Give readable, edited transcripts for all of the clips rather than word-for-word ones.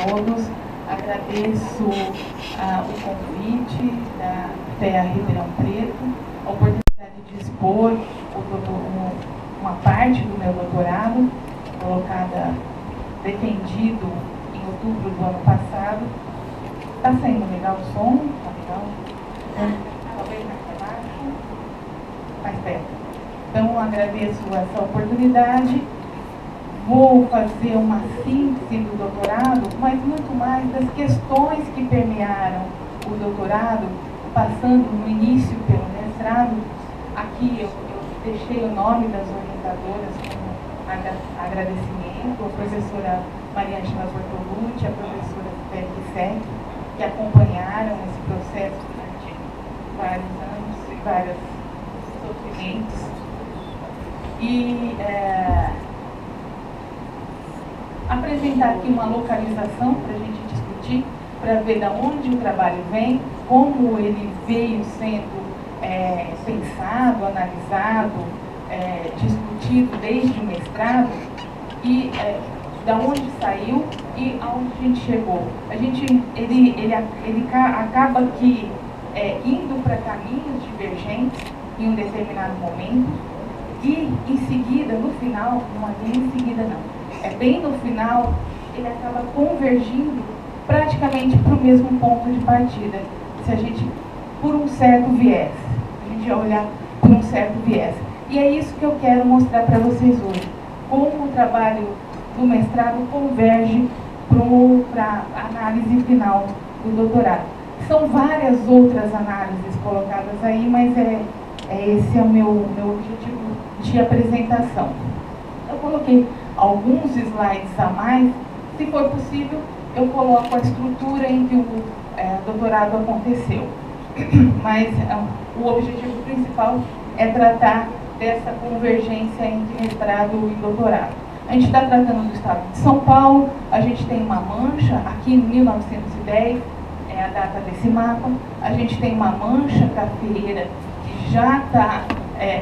todos. Agradeço o convite da FEA Ribeirão Preto, a oportunidade de expor uma parte do meu doutorado, defendido em outubro do ano passado. Está saindo legal o som? Está legal? Talvez mais para baixo, mais perto. Então, agradeço essa oportunidade. Vou fazer uma síntese do doutorado, mas muito mais das questões que permearam o doutorado, passando no início pelo mestrado. Aqui eu deixei o nome das orientadoras como agradecimento, a professora Maria Angela Bortolucci, a professora Félix Sec, que acompanharam esse processo durante vários anos e vários sofrimentos. E apresentar aqui uma localização para a gente discutir, para ver de onde o trabalho vem, como ele veio sendo pensado, analisado, discutido desde o mestrado, e da onde saiu e aonde a gente chegou. Ele acaba aqui indo para caminhos divergentes em um determinado momento, e em seguida, no final, não é bem em seguida não, bem no final, ele acaba convergindo praticamente para o mesmo ponto de partida, se a gente, por um certo viés, a gente vai olhar por um certo viés. E é isso que eu quero mostrar para vocês hoje, como o trabalho do mestrado converge para a análise final do doutorado. São várias outras análises colocadas aí, mas esse é o meu objetivo de apresentação. Eu coloquei alguns slides a mais. Se for possível, eu coloco a estrutura em que o doutorado aconteceu. Mas o objetivo principal é tratar dessa convergência entre mestrado e doutorado. A gente está tratando do estado de São Paulo, a gente tem uma mancha, aqui em 1910, é a data desse mapa, a gente tem uma mancha cafeeira que já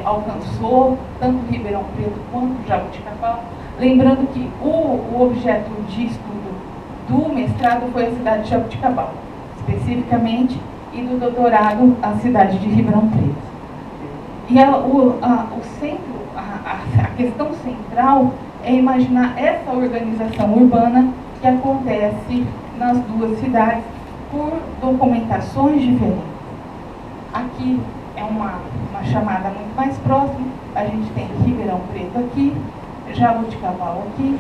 alcançou tanto Ribeirão Preto quanto Jaboticabal. Lembrando que o objeto de estudo do mestrado foi a cidade de Jaboticabal, especificamente, e do doutorado a cidade de Ribeirão Preto. E a questão central é imaginar essa organização urbana que acontece nas duas cidades por documentações diferentes. Aqui é uma chamada muito mais próxima, a gente tem Ribeirão Preto aqui, Jaboticabal aqui,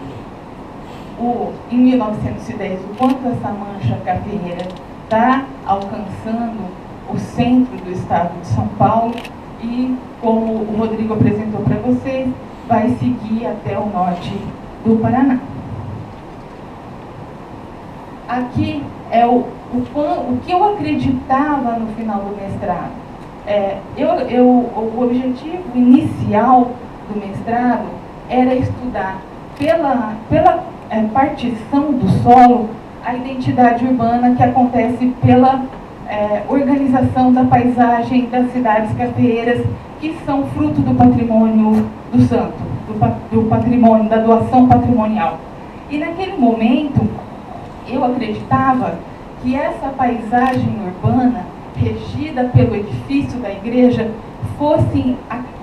em 1910, o quanto essa mancha cafeeira está alcançando o centro do estado de São Paulo e, como o Rodrigo apresentou para vocês, vai seguir até o norte do Paraná. Aqui é o que eu acreditava no final do mestrado. O objetivo inicial do mestrado era estudar pela partição do solo a identidade urbana que acontece pela organização da paisagem das cidades cafeeiras, que são fruto do patrimônio do santo, do patrimônio, da doação patrimonial. E naquele momento, eu acreditava que essa paisagem urbana, regida pelo edifício da igreja,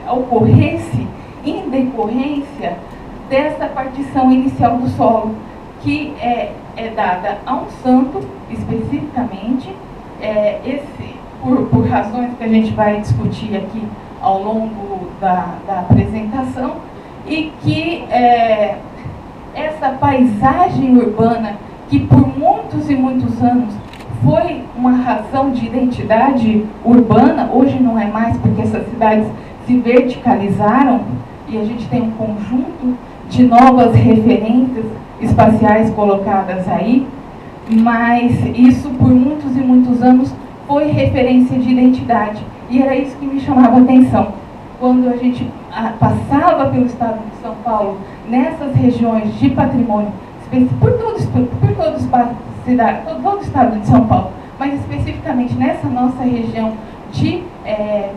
ocorresse em decorrência dessa partição inicial do solo, que é dada a um santo, especificamente, por razões que a gente vai discutir aqui ao longo da apresentação, e que essa paisagem urbana, que por muitos e muitos anos foi uma razão de identidade urbana, hoje não é mais, porque essas cidades se verticalizaram e a gente tem um conjunto de novas referências espaciais colocadas aí, mas isso por muitos e muitos anos foi referência de identidade, e era isso que me chamava a atenção. Quando a gente passava pelo estado de São Paulo, nessas regiões de patrimônio, por todo o estado de São Paulo, mas especificamente nessa nossa região de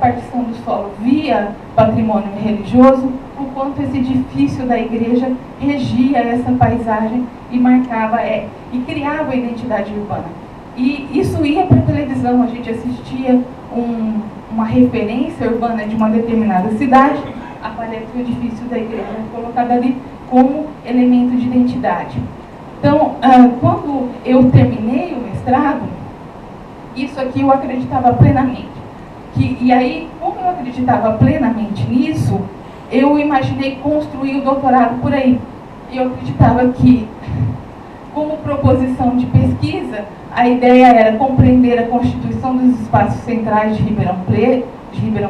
partição do solo via patrimônio religioso, o quanto esse edifício da igreja regia essa paisagem e marcava, e criava a identidade urbana. E isso ia para a televisão, a gente assistia uma referência urbana de uma determinada cidade, aparece o edifício da igreja colocado ali como elemento de identidade. Então, quando eu terminei o mestrado, isso aqui eu acreditava plenamente. E aí, como eu acreditava plenamente nisso, eu imaginei construir o doutorado por aí. E eu acreditava que, como proposição de pesquisa, a ideia era compreender a constituição dos espaços centrais de Ribeirão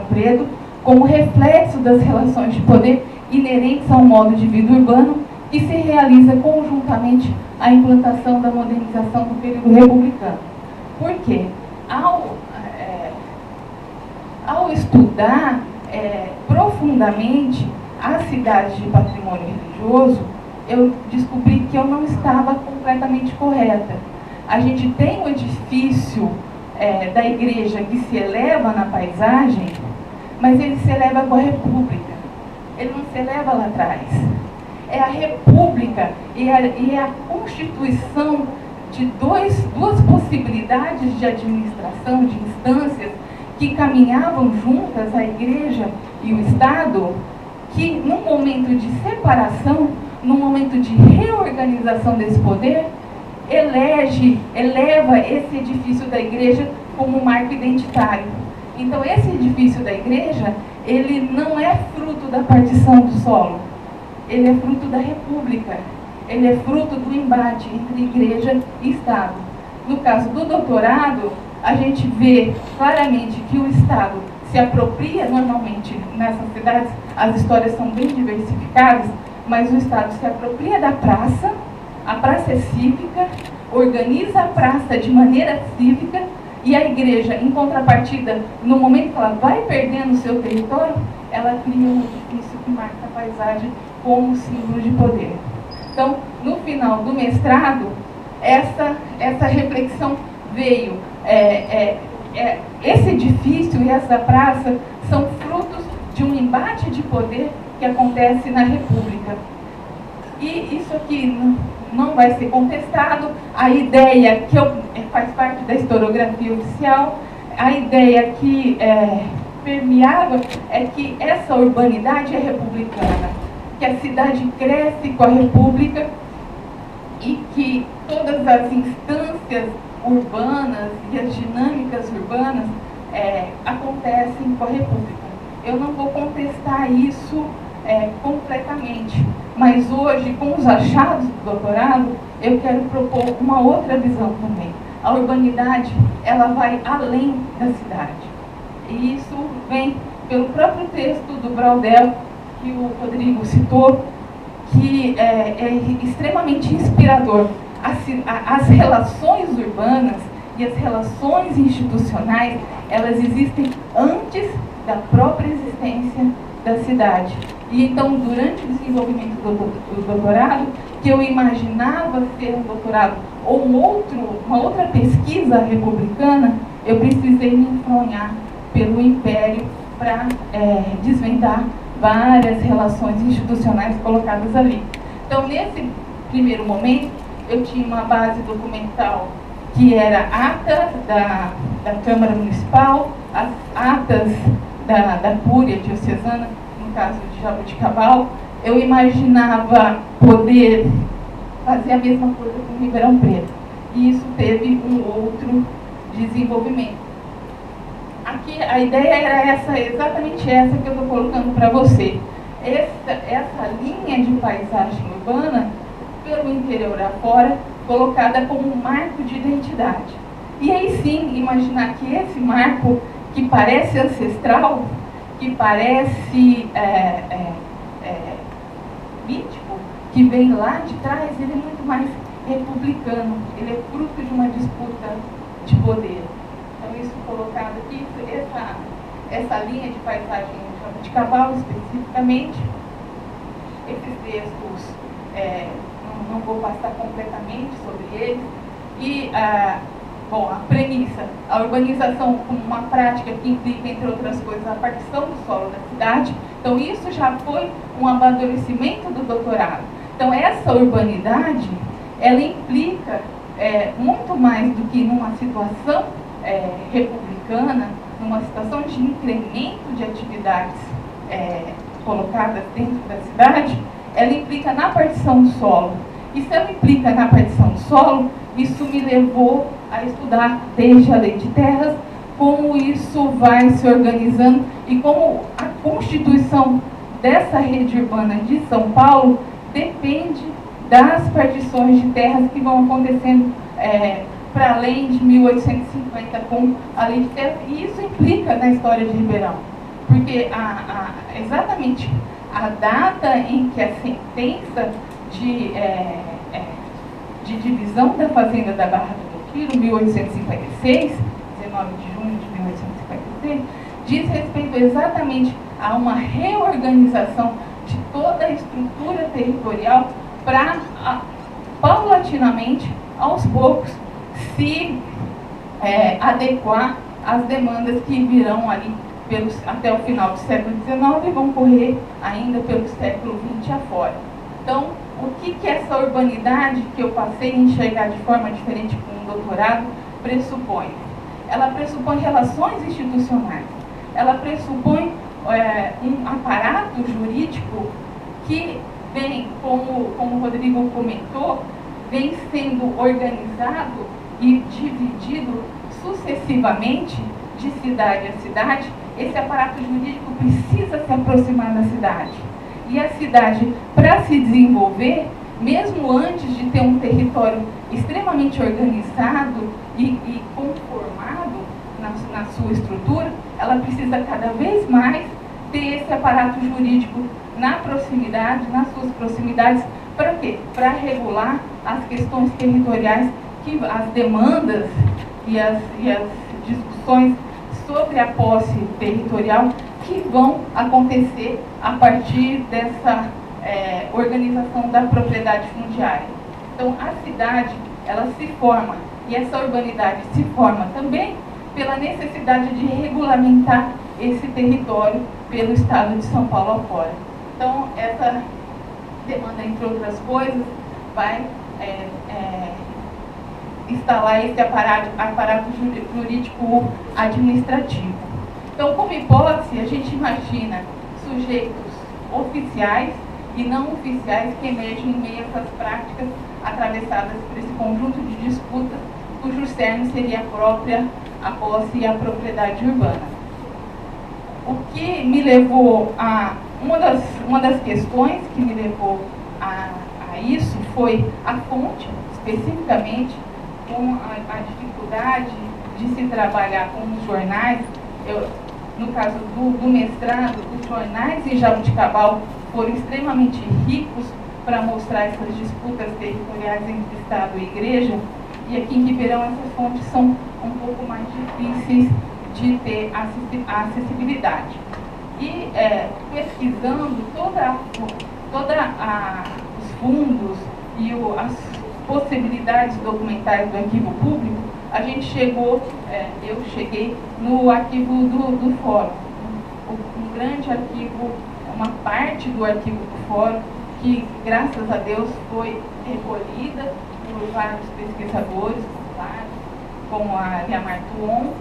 Preto como reflexo das relações de poder inerentes ao modo de vida urbano que se realiza conjuntamente à implantação da modernização do período republicano. Por quê? Ao estudar profundamente as cidades de patrimônio religioso, eu descobri que eu não estava completamente correta. A gente tem um edifício da igreja que se eleva na paisagem, mas ele se eleva com a República. Ele não se eleva lá atrás. É a República e a constituição de duas possibilidades de administração, de instâncias, que caminhavam juntas, a igreja e o Estado, que num momento de separação, num momento de reorganização desse poder, eleva esse edifício da igreja como marco identitário. Então, esse edifício da igreja, ele não é fruto da partição do solo, ele é fruto da República, ele é fruto do embate entre igreja e Estado. No caso do doutorado, a gente vê claramente que o Estado se apropria, normalmente nessas cidades, as histórias são bem diversificadas, mas o Estado se apropria da praça, a praça é cívica, organiza a praça de maneira cívica, e a igreja, em contrapartida, no momento que ela vai perdendo o seu território, ela cria um edifício que marca a paisagem como símbolo de poder. Então, no final do mestrado, essa reflexão veio. Esse edifício e essa praça são frutos de um embate de poder que acontece na República. E isso aqui não vai ser contestado. A ideia que faz parte da historiografia oficial, a ideia que permeava é que essa urbanidade é republicana, que a cidade cresce com a República e que todas as instâncias urbanas e as dinâmicas urbanas acontecem com a República. Eu não vou contestar isso completamente, mas hoje, com os achados do doutorado, eu quero propor uma outra visão também. A urbanidade, ela vai além da cidade. E isso vem pelo próprio texto do Braudel, que o Rodrigo citou, que é extremamente inspirador. As relações urbanas e as relações institucionais, elas existem antes da própria existência da cidade. E então, durante o desenvolvimento do doutorado, que eu imaginava ser um doutorado ou uma outra pesquisa republicana, eu precisei me enfronhar pelo Império para desvendar várias relações institucionais colocadas ali. Então, nesse primeiro momento, eu tinha uma base documental que era a ata da Câmara Municipal, as atas da Cúria Diocesana, no caso de Jaboticabal. Eu imaginava poder fazer a mesma coisa com Ribeirão Preto. E isso teve um outro desenvolvimento. Aqui a ideia era exatamente essa que eu estou colocando para você. Essa linha de paisagem urbana, pelo interior afora, colocada como um marco de identidade. E aí sim, imaginar que esse marco, que parece ancestral, que parece mítico, que vem lá de trás, ele é muito mais republicano, ele é fruto de uma disputa de poder. Então, isso colocado aqui, essa linha de paisagem de Jaboticabal, especificamente, esses textos, não vou passar completamente sobre eles, e a premissa, a urbanização como uma prática que implica, entre outras coisas, a partição do solo da cidade, Então, isso já foi um amadurecimento do doutorado. Então, essa urbanidade, ela implica muito mais do que numa situação republicana, numa situação de incremento de atividades colocadas dentro da cidade, ela implica na partição do solo. E se ela implica na partição do solo, isso me levou a estudar desde a lei de terras, como isso vai se organizando e como a constituição dessa rede urbana de São Paulo depende das partições de terras que vão acontecendo para além de 1850 com a lei de terras, e isso implica na história de Ribeirão, porque exatamente a data em que a sentença de divisão da fazenda da Barra do Coqueiro, 1856, 19 de junho de 1856, diz respeito exatamente a uma reorganização de toda a estrutura territorial para, paulatinamente, aos poucos, se adequar às demandas que virão ali até o final do século XIX e vão correr ainda pelo século XX afora. Então, o que essa urbanidade que eu passei a enxergar de forma diferente com o doutorado pressupõe? Ela pressupõe relações institucionais, ela pressupõe um aparato jurídico que vem, como o Rodrigo comentou, vem sendo organizado e dividido sucessivamente de cidade a cidade. Esse aparato jurídico precisa se aproximar da cidade. E a cidade, para se desenvolver, mesmo antes de ter um território extremamente organizado e conformado na sua estrutura, ela precisa cada vez mais ter esse aparato jurídico na proximidade, nas suas proximidades. Para quê? Para regular as questões territoriais, as demandas e as discussões sobre a posse territorial que vão acontecer a partir dessa organização da propriedade fundiária. Então, a cidade, ela se forma, e essa urbanidade se forma também pela necessidade de regulamentar esse território pelo Estado de São Paulo afora. Então, essa demanda, entre outras coisas, vai instalar esse aparato jurídico administrativo. Então, como hipótese, a gente imagina sujeitos oficiais e não oficiais que emergem em meio a essas práticas atravessadas por esse conjunto de disputas, cujo cerne seria a posse e a propriedade urbana. O que me levou a... Uma das questões que me levou a isso foi a fonte, especificamente, com a dificuldade de se trabalhar com os jornais. No caso do mestrado, os jornais em Jaboticabal foram extremamente ricos para mostrar essas disputas territoriais entre Estado e Igreja, e aqui em Ribeirão essas fontes são um pouco mais difíceis de ter acessibilidade. E pesquisando os fundos e as possibilidades documentais do arquivo público, a gente eu cheguei no arquivo do Fórum, um grande arquivo, uma parte do arquivo do Fórum, que, graças a Deus, foi recolhida por vários pesquisadores, como a Liamar Tuon,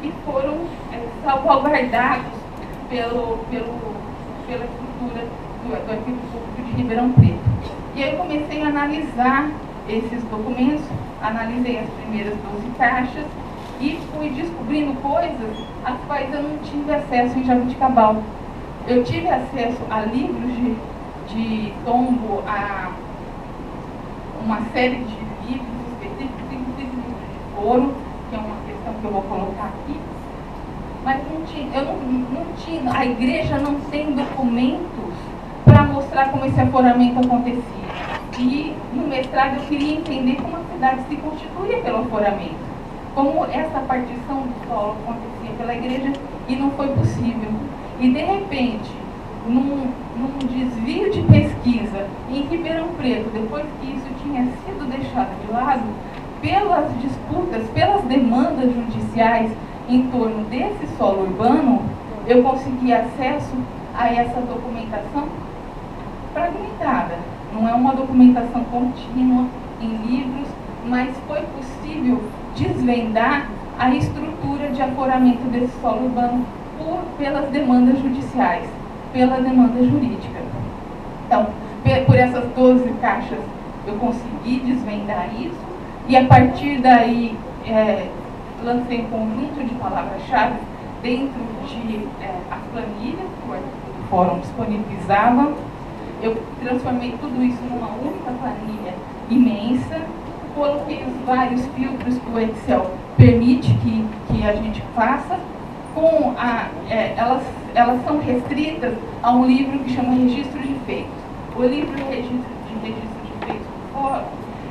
e foram salvaguardados pela estrutura do arquivo público de Ribeirão Preto. E aí eu comecei a analisar esses documentos, analisei as primeiras 12 caixas e fui descobrindo coisas às quais eu não tive acesso em Jaboticabal. Eu tive acesso a livros de tombo, a uma série de livros específicos, inclusive livros de foro, que é uma questão que eu vou colocar aqui, mas não tinha, a igreja não tem documentos para mostrar como esse aforamento acontecia. E no mestrado eu queria entender como a cidade se constituía pelo aforamento, como essa partição do solo acontecia pela igreja, e não foi possível. E de repente, num desvio de pesquisa em Ribeirão Preto, depois que isso tinha sido deixado de lado, pelas disputas, pelas demandas judiciais em torno desse solo urbano, eu consegui acesso a essa documentação fragmentada. Não é uma documentação contínua em livros, mas foi possível desvendar a estrutura de aforamento desse solo urbano pelas demandas judiciais, pela demanda jurídica. Então, por essas 12 caixas, eu consegui desvendar isso, e a partir daí lancei um conjunto de palavras-chave dentro de as planilhas que o fórum disponibilizava. Eu transformei tudo isso numa única planilha imensa, coloquei os vários filtros que o Excel permite que a gente faça. Elas são restritas a um livro que chama Registro de Feitos. O livro de registro de feitos do fórum,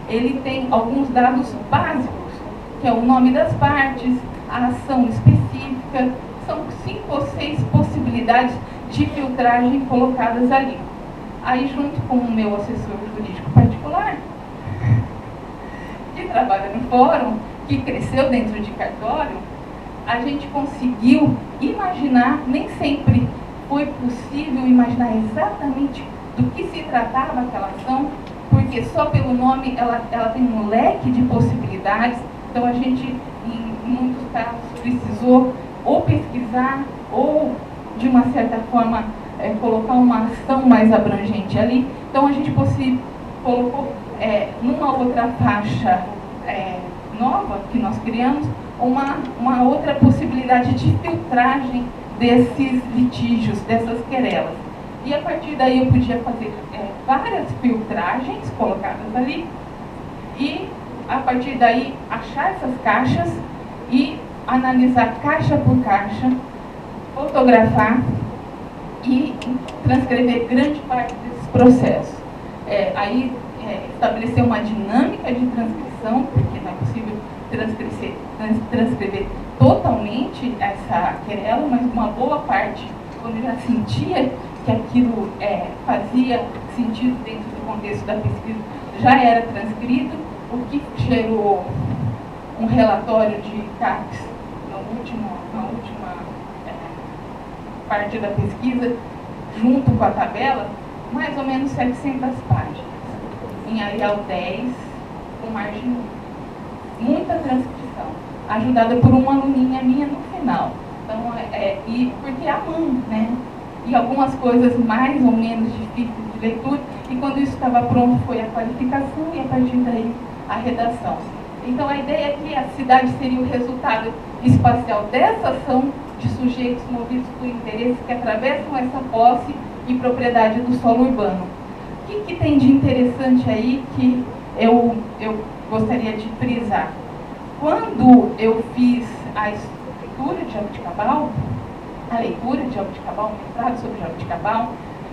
ele tem alguns dados básicos, que é o nome das partes, a ação específica. São 5 ou 6 possibilidades de filtragem colocadas ali. Aí, junto com o meu assessor jurídico particular, que trabalha no fórum, que cresceu dentro de cartório, a gente conseguiu imaginar, nem sempre foi possível imaginar exatamente do que se tratava aquela ação, porque só pelo nome ela tem um leque de possibilidades. Então a gente, em muitos casos, precisou ou pesquisar ou, de uma certa forma, colocar uma ação mais abrangente ali. Então a gente colocou numa outra faixa nova que nós criamos, uma outra possibilidade de filtragem desses litígios, dessas querelas. E a partir daí eu podia fazer várias filtragens colocadas ali, e a partir daí achar essas caixas e analisar caixa por caixa, fotografar e transcrever grande parte desses processos. Aí estabelecer uma dinâmica de transcrição, porque não é possível transcrever totalmente essa querela, mas uma boa parte, quando eu já sentia que aquilo fazia sentido dentro do contexto da pesquisa, já era transcrito, o que gerou um relatório de CAPES na última parte da pesquisa, junto com a tabela, mais ou menos 700 páginas, em Arial 10, com margem 1. Muita transcrição, ajudada por uma aluninha minha no final. Então, e porque é a mão, né? E algumas coisas mais ou menos difíceis de leitura, e quando isso estava pronto foi a qualificação e a partir daí a redação. Então a ideia é que a cidade seria o resultado espacial dessa ação de sujeitos movidos por interesses que atravessam essa posse e propriedade do solo urbano. O que tem de interessante aí que eu gostaria de frisar? Quando eu fiz a estrutura de Jabuticabal, a leitura de Jabuticabal, o mestrado sobre Jabuticabal,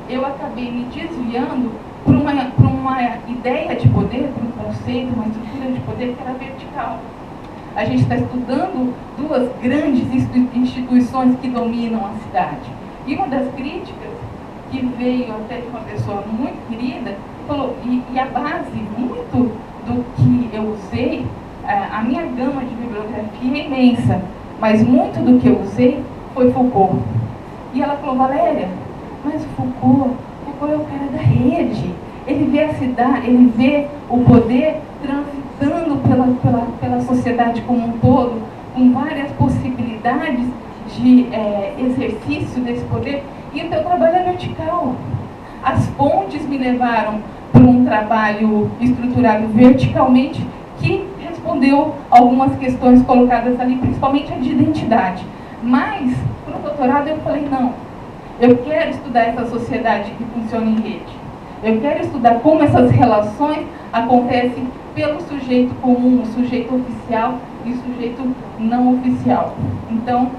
eu acabei me desviando para uma ideia de poder, para um conceito, uma estrutura de poder que era vertical. A gente está estudando duas grandes instituições que dominam a cidade. E uma das críticas, que veio até de uma pessoa muito querida, falou, e a base, muito do que eu usei, a minha gama de bibliografia é imensa, mas muito do que eu usei foi Foucault. E ela falou, Valéria, mas o Foucault é o cara da rede. Ele vê a cidade, ele vê o poder transitando pela sociedade como um todo, com várias possibilidades de exercício desse poder, e o teu trabalho é vertical. As fontes me levaram para um trabalho estruturado verticalmente, que respondeu algumas questões colocadas ali, principalmente a de identidade. Mas, para o doutorado, eu falei, não, eu quero estudar essa sociedade que funciona em rede. Eu quero estudar como essas relações acontecem pelo sujeito comum, o sujeito oficial e o sujeito não oficial. Então,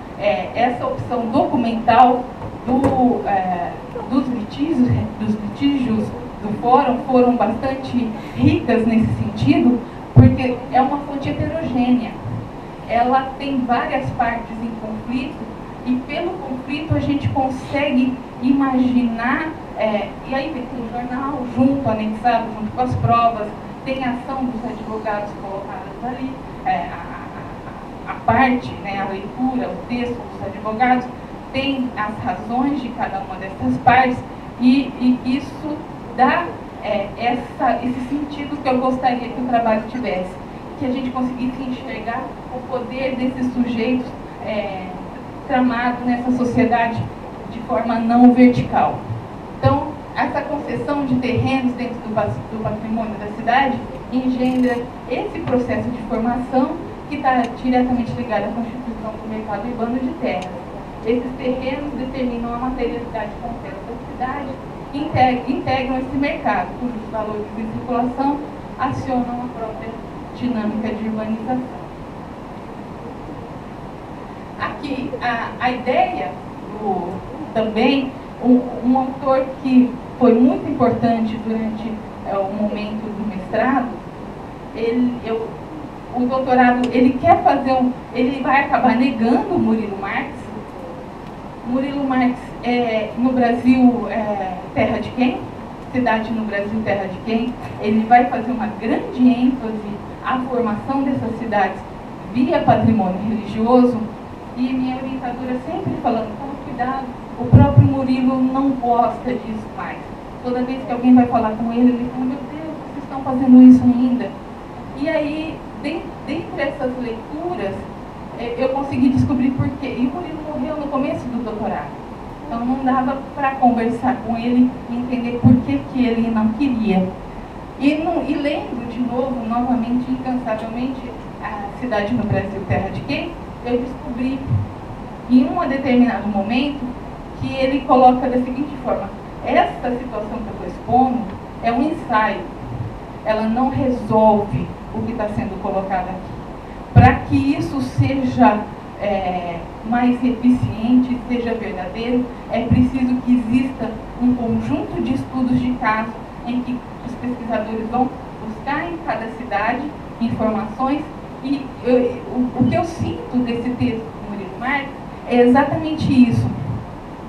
essa opção documental dos litígios do fórum foram bastante ricas nesse sentido, porque é uma fonte heterogênea. Ela tem várias partes em conflito, e pelo conflito a gente consegue imaginar, e aí tem o jornal junto, anexado, junto com as provas, tem a ação dos advogados colocadas ali, a parte, né, a leitura, o texto dos advogados, tem as razões de cada uma dessas partes, e isso dá esse sentido que eu gostaria que o trabalho tivesse, que a gente conseguisse enxergar o poder desses sujeitos tramado nessa sociedade de forma não vertical. Então, essa concessão de terrenos dentro do patrimônio da cidade engendra esse processo de formação que está diretamente ligado à constituição do mercado urbano de terras. Esses terrenos determinam a materialidade concreta da cidade e integram esse mercado, cujos valores de circulação acionam a própria dinâmica de urbanização. Aqui, a ideia também, um autor que foi muito importante durante o momento do mestrado, o doutorado, ele quer fazer ele vai acabar negando o Murilo Marx. Murilo Marx no Brasil, terra de quem? Cidade no Brasil, terra de quem? Ele vai fazer uma grande ênfase à formação dessas cidades via patrimônio religioso, e minha orientadora sempre falando, toma cuidado, o próprio Murilo não gosta disso mais. Toda vez que alguém vai falar com ele fala, meu Deus, vocês estão fazendo isso ainda? E aí, dentre essas leituras, eu consegui descobrir por quê. E o Murilo morreu no começo do doutorado. Então não dava para conversar com ele e entender por que ele não queria. E lendo de novo, novamente, incansavelmente, A Cidade no Brasil, Terra de Quem? Eu descobri, em um determinado momento, que ele coloca da seguinte forma: esta situação que eu estou expondo é um ensaio, ela não resolve o que está sendo colocado aqui. Para que isso seja mais eficiente, seja verdadeiro, é preciso que exista um conjunto de estudos de caso em que os pesquisadores vão buscar em cada cidade informações. E o que eu sinto desse texto do Murilo Marx é exatamente isso,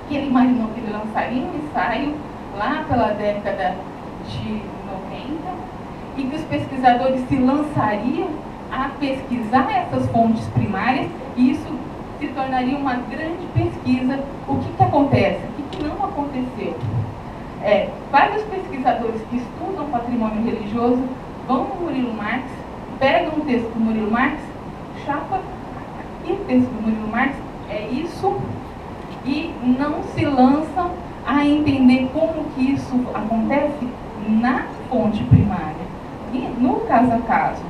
que ele imaginou que ele lançaria um ensaio lá pela década de 90 e que os pesquisadores se lançariam a pesquisar essas fontes primárias, e isso se tornaria uma grande pesquisa. O que acontece? O que não aconteceu? Vários pesquisadores que estudam patrimônio religioso vão no Murilo Marx, pegam um texto do Murilo Marx, chapa, aqui o texto do Murilo Marx é isso, e não se lançam a entender como que isso acontece na fonte primária, e no caso a caso.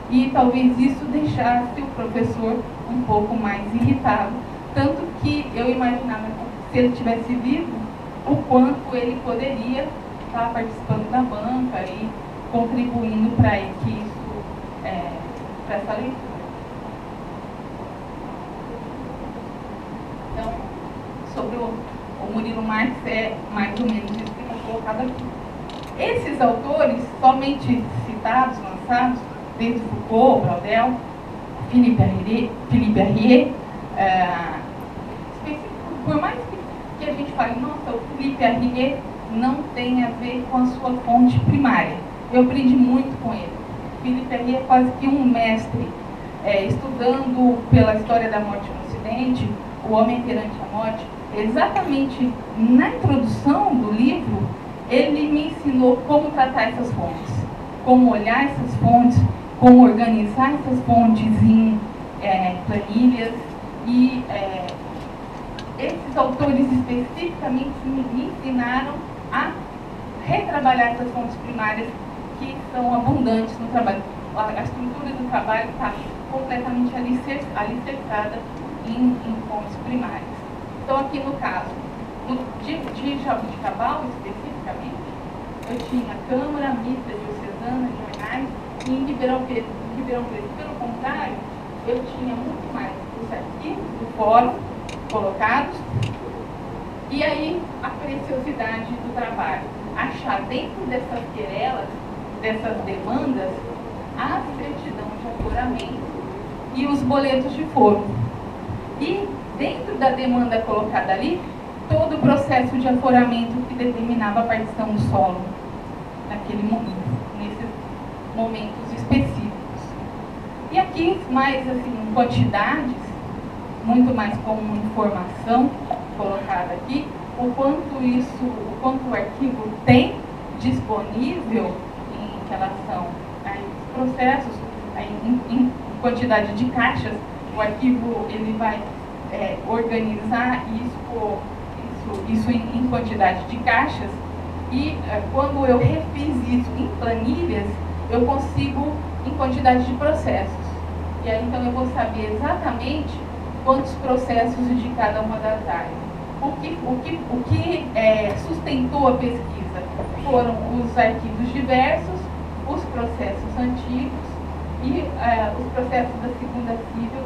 E talvez isso deixasse o professor um pouco mais irritado, tanto que eu imaginava que, se ele tivesse vivo, o quanto ele poderia estar participando da banca e contribuindo para que isso, para essa leitura. Então, sobre o Murilo Marx, é mais ou menos isso que está colocado aqui. Esses autores, somente citados, lançados, desde Foucault, Braudel, Philippe Arrier, por mais que a gente fale, nossa, o Philippe Arrier não tem a ver com a sua fonte primária. Eu aprendi muito com ele. Philippe Arrier é quase que um mestre, estudando pela história da morte no Ocidente, o homem perante a morte. Exatamente na introdução do livro, ele me ensinou como tratar essas fontes, como olhar essas fontes, como organizar essas fontes em planilhas. E esses autores especificamente me ensinaram a retrabalhar essas fontes primárias que são abundantes no trabalho. A estrutura do trabalho está completamente alicerçada em fontes primárias. Então, aqui no caso de Jabuticabal, especificamente, eu tinha Câmara, Missa Diocesana, jornais, e em Ribeirão Preto, pelo contrário, eu tinha muito mais os arquivos do fórum colocados, e aí a preciosidade do trabalho, achar dentro dessas querelas, dessas demandas, a certidão de aforamento e os boletos de foro. E dentro da demanda colocada ali, todo o processo de aforamento que determinava a partição do solo naquele momento, nesses momentos específicos. E aqui, mais assim, quantidades, muito mais como informação, colocada aqui, o quanto o arquivo tem disponível em relação a esses processos, em quantidade de caixas. O arquivo ele vai organizar e expor isso em quantidade de caixas, e quando eu refiz isso em planilhas, eu consigo em quantidade de processos. E aí então eu vou saber exatamente quantos processos de cada uma das áreas. O que sustentou a pesquisa foram os arquivos diversos, os processos antigos e os processos da segunda civil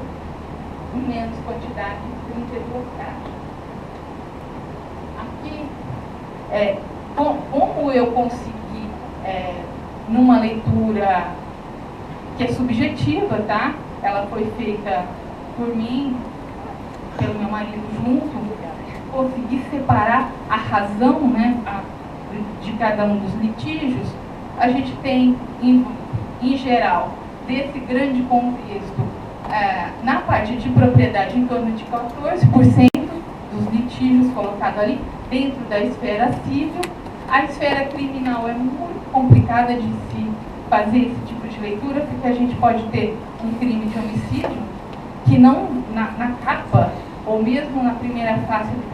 em menos quantidade de 32 caixas. Aqui, como eu consegui, numa leitura que é subjetiva, tá? Ela foi feita por mim, pelo meu marido junto, consegui separar a razão, né, de cada um dos litígios. A gente tem, em geral, desse grande contexto, na parte de propriedade, em torno de 14% dos litígios colocados ali dentro da esfera civil. A esfera criminal é muito complicada de se fazer esse tipo de leitura, porque a gente pode ter um crime de homicídio que não, na capa, ou mesmo na primeira fase do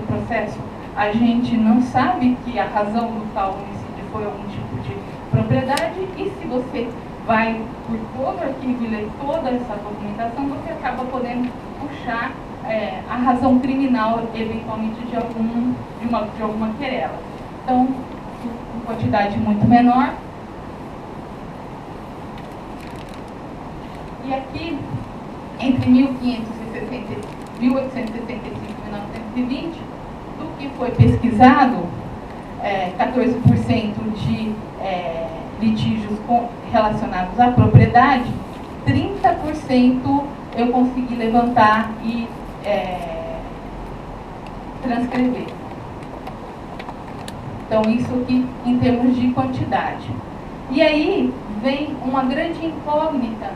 processo, a gente não sabe que a razão do tal homicídio foi algum tipo de propriedade, e se você vai por todo o arquivo e ler toda essa documentação, você acaba podendo puxar a razão criminal, eventualmente, de alguma querela. Então, em quantidade muito menor. E aqui, entre 1865 e 1920, do que foi pesquisado, 14% de litígios relacionados à propriedade, 30% eu consegui levantar e transcrever. Então, isso aqui em termos de quantidade. E aí vem uma grande incógnita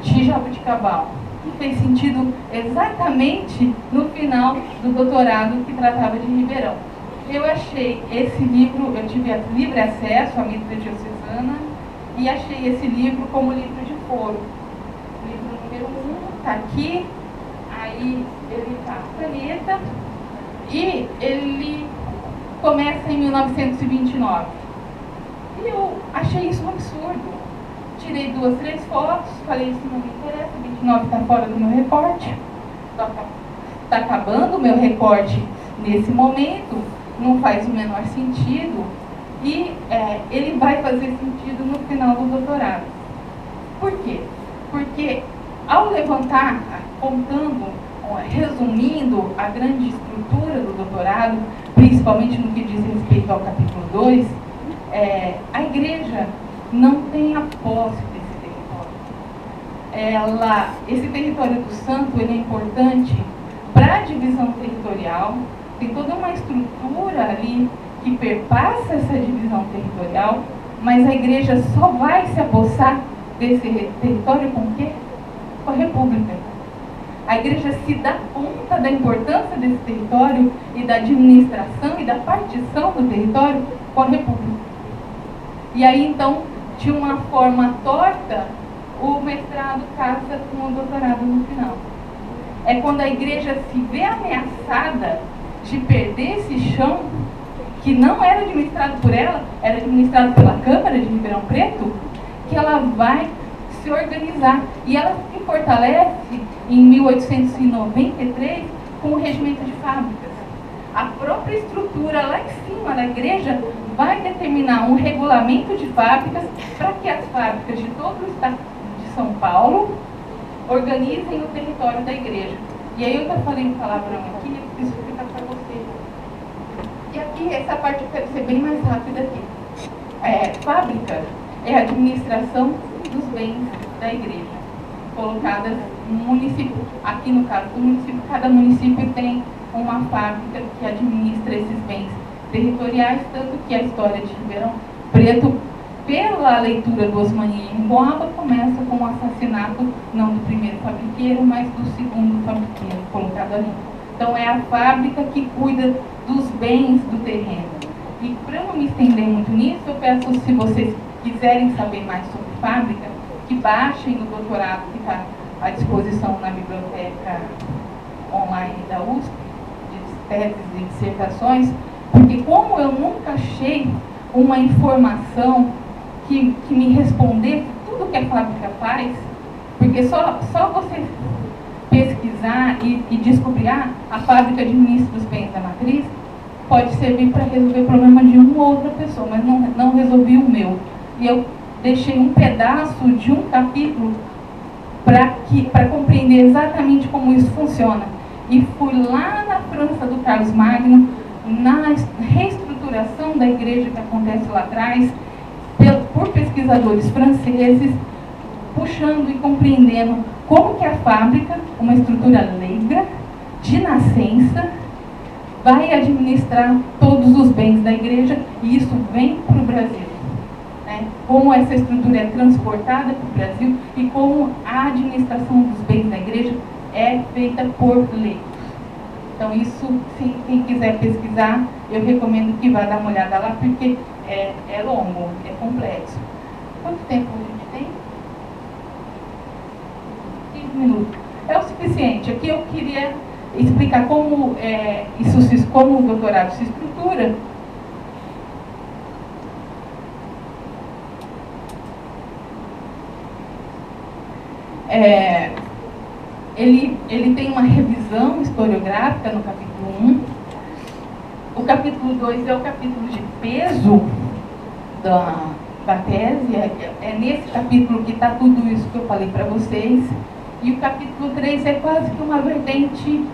de Jaboticabal, que fez sentido exatamente no final do doutorado que tratava de Ribeirão. Eu achei esse livro, eu tive livre acesso à Mitra Diocesana, e achei esse livro como livro de foro. O livro número 1 está aqui, aí ele está caneta, e ele começa em 1929. E eu achei isso um absurdo. Tirei 2, 3 fotos, falei, isso não me interessa, 29 está fora do meu recorte. Está acabando o meu recorte nesse momento, não faz o menor sentido, e ele vai fazer sentido no final do doutorado. Por quê? Porque ao levantar, contando, resumindo a grande estrutura do doutorado, principalmente no que diz respeito ao capítulo 2, a igreja não tem a posse desse território. Esse território do santo, ele é importante para a divisão territorial, tem toda uma estrutura ali que perpassa essa divisão territorial, mas a igreja só vai se apossar desse território com o quê? Com a república. A igreja se dá conta da importância desse território e da administração e da partição do território com a república. E aí, então, de uma forma torta, o mestrado casa com o doutorado no final. É quando a igreja se vê ameaçada de perder esse chão, que não era administrado por ela, era administrado pela Câmara de Ribeirão Preto, que ela vai se organizar. E ela se fortalece em 1893 com o regimento de fábricas. A própria estrutura lá em cima da igreja vai determinar um regulamento de fábricas para que as fábricas de todo o estado de São Paulo organizem o território da igreja. E aí eu estou falando palavrão aqui, eu preciso explicar para você. E aqui, essa parte eu quero ser bem mais rápida aqui. Fábrica é a administração dos bens da igreja, colocadas no município. Aqui no caso do município, cada município tem uma fábrica que administra esses bens territoriais, tanto que a história de Ribeirão Preto, pela leitura do Osmani em Boaba, começa com o assassinato, não do primeiro fabriqueiro, mas do segundo fabriqueiro, colocado ali Então é a fábrica que cuida dos bens do terreno. E para não me estender muito nisso, eu peço, se vocês quiserem saber mais sobre fábrica, que baixem o doutorado que está à disposição na biblioteca online da USP, de teses e dissertações, porque como eu nunca achei uma informação que me respondesse tudo que a fábrica faz, porque só você pesquisar e descobrir, a fábrica administra os bens da matriz, pode servir para resolver o problema de uma ou outra pessoa, mas não resolvi o meu. E eu deixei um pedaço de um capítulo para compreender exatamente como isso funciona. E fui lá na França do Carlos Magno, na reestruturação da igreja que acontece lá atrás, por pesquisadores franceses, puxando e compreendendo como que a fábrica, uma estrutura leiga, de nascença, vai administrar todos os bens da igreja, e isso vem para o Brasil. Né? Como essa estrutura é transportada para o Brasil e como a administração dos bens da igreja é feita por leigos. Então isso, se quem quiser pesquisar, eu recomendo que vá dar uma olhada lá, porque é longo, é complexo. Quanto tempo a gente tem? 15 minutos. É o suficiente. Aqui eu queria explicar como, como o doutorado se estrutura. Ele tem uma revisão historiográfica no capítulo 1. O capítulo 2 é o capítulo de peso da tese. É nesse capítulo que está tudo isso que eu falei para vocês. E o capítulo 3 é quase que uma vertente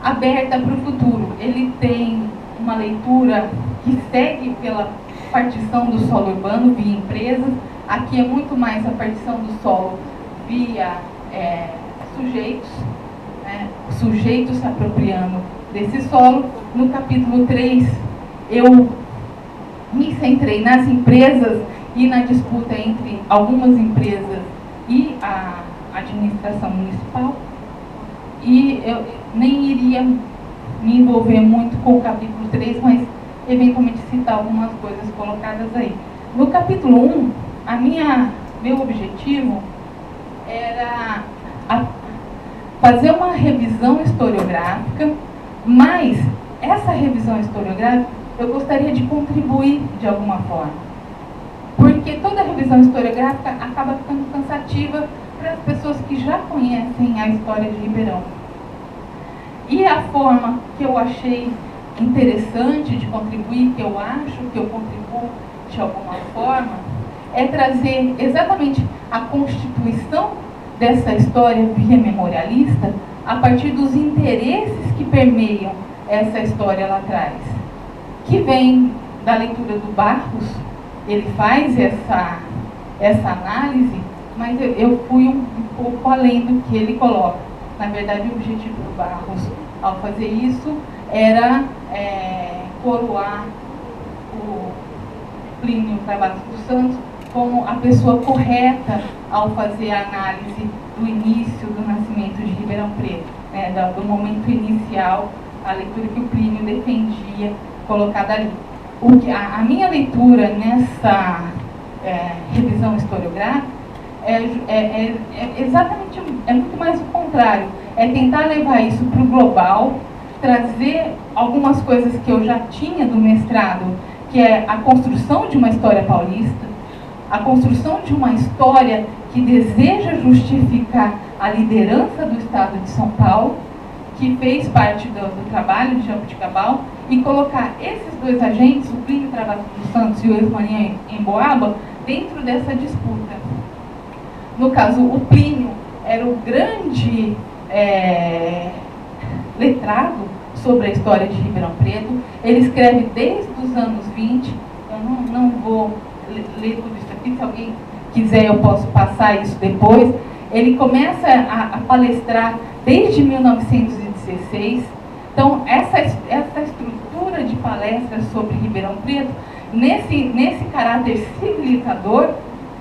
aberta para o futuro. Ele tem uma leitura que segue pela partição do solo urbano via empresas. Aqui é muito mais a partição do solo via sujeitos, né? Sujeitos se apropriando desse solo. No capítulo 3, eu me centrei nas empresas e na disputa entre algumas empresas e a administração municipal. E eu nem iria me envolver muito com o capítulo 3, mas eventualmente citar algumas coisas colocadas aí. No capítulo 1, meu objetivo era fazer uma revisão historiográfica, mas essa revisão historiográfica eu gostaria de contribuir de alguma forma. Porque toda revisão historiográfica acaba ficando cansativa para as pessoas que já conhecem a história de Ribeirão. E a forma que eu achei interessante de contribuir, que eu acho que eu contribuo de alguma forma, é trazer exatamente a constituição dessa história via memorialista a partir dos interesses que permeiam essa história lá atrás, que vem da leitura do Barros. Ele faz essa análise, mas eu fui um pouco além do que ele coloca. Na verdade, o objetivo do Barros, ao fazer isso, era coroar o Plínio Travassos dos Santos como a pessoa correta ao fazer a análise do início do nascimento de Ribeirão Preto, né, do momento inicial, a leitura que o Plínio defendia, colocada ali. A minha leitura nessa revisão historiográfica exatamente, muito mais o contrário, é tentar levar isso para o global, trazer algumas coisas que eu já tinha do mestrado, que é a construção de uma história paulista, a construção de uma história que deseja justificar a liderança do Estado de São Paulo, que fez parte do trabalho de Jabuticabal, e colocar esses dois agentes, o Plínio Travassos dos Santos e o Eusmaninho Emboaba, dentro dessa disputa. No caso, o Plínio era o grande letrado sobre a história de Ribeirão Preto. Ele escreve desde os anos 20, eu não vou ler tudo isso aqui, se alguém quiser eu posso passar isso depois. Ele começa a palestrar desde 1916. Então, essa estrutura de palestras sobre Ribeirão Preto, nesse caráter civilizador,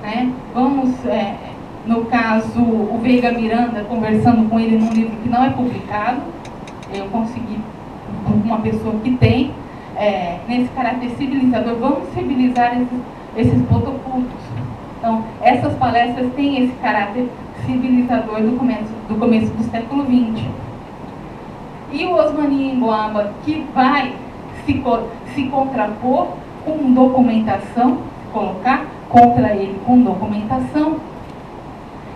né, vamos, no caso, o Veiga Miranda, conversando com ele num livro que não é publicado, eu consegui, uma pessoa que tem, nesse caráter civilizador, vamos civilizar esses botocudos. Então, essas palestras têm esse caráter civilizador do começo do século XX. E o Osmani Emboaba, que vai se contrapor com documentação, colocar contra ele com documentação,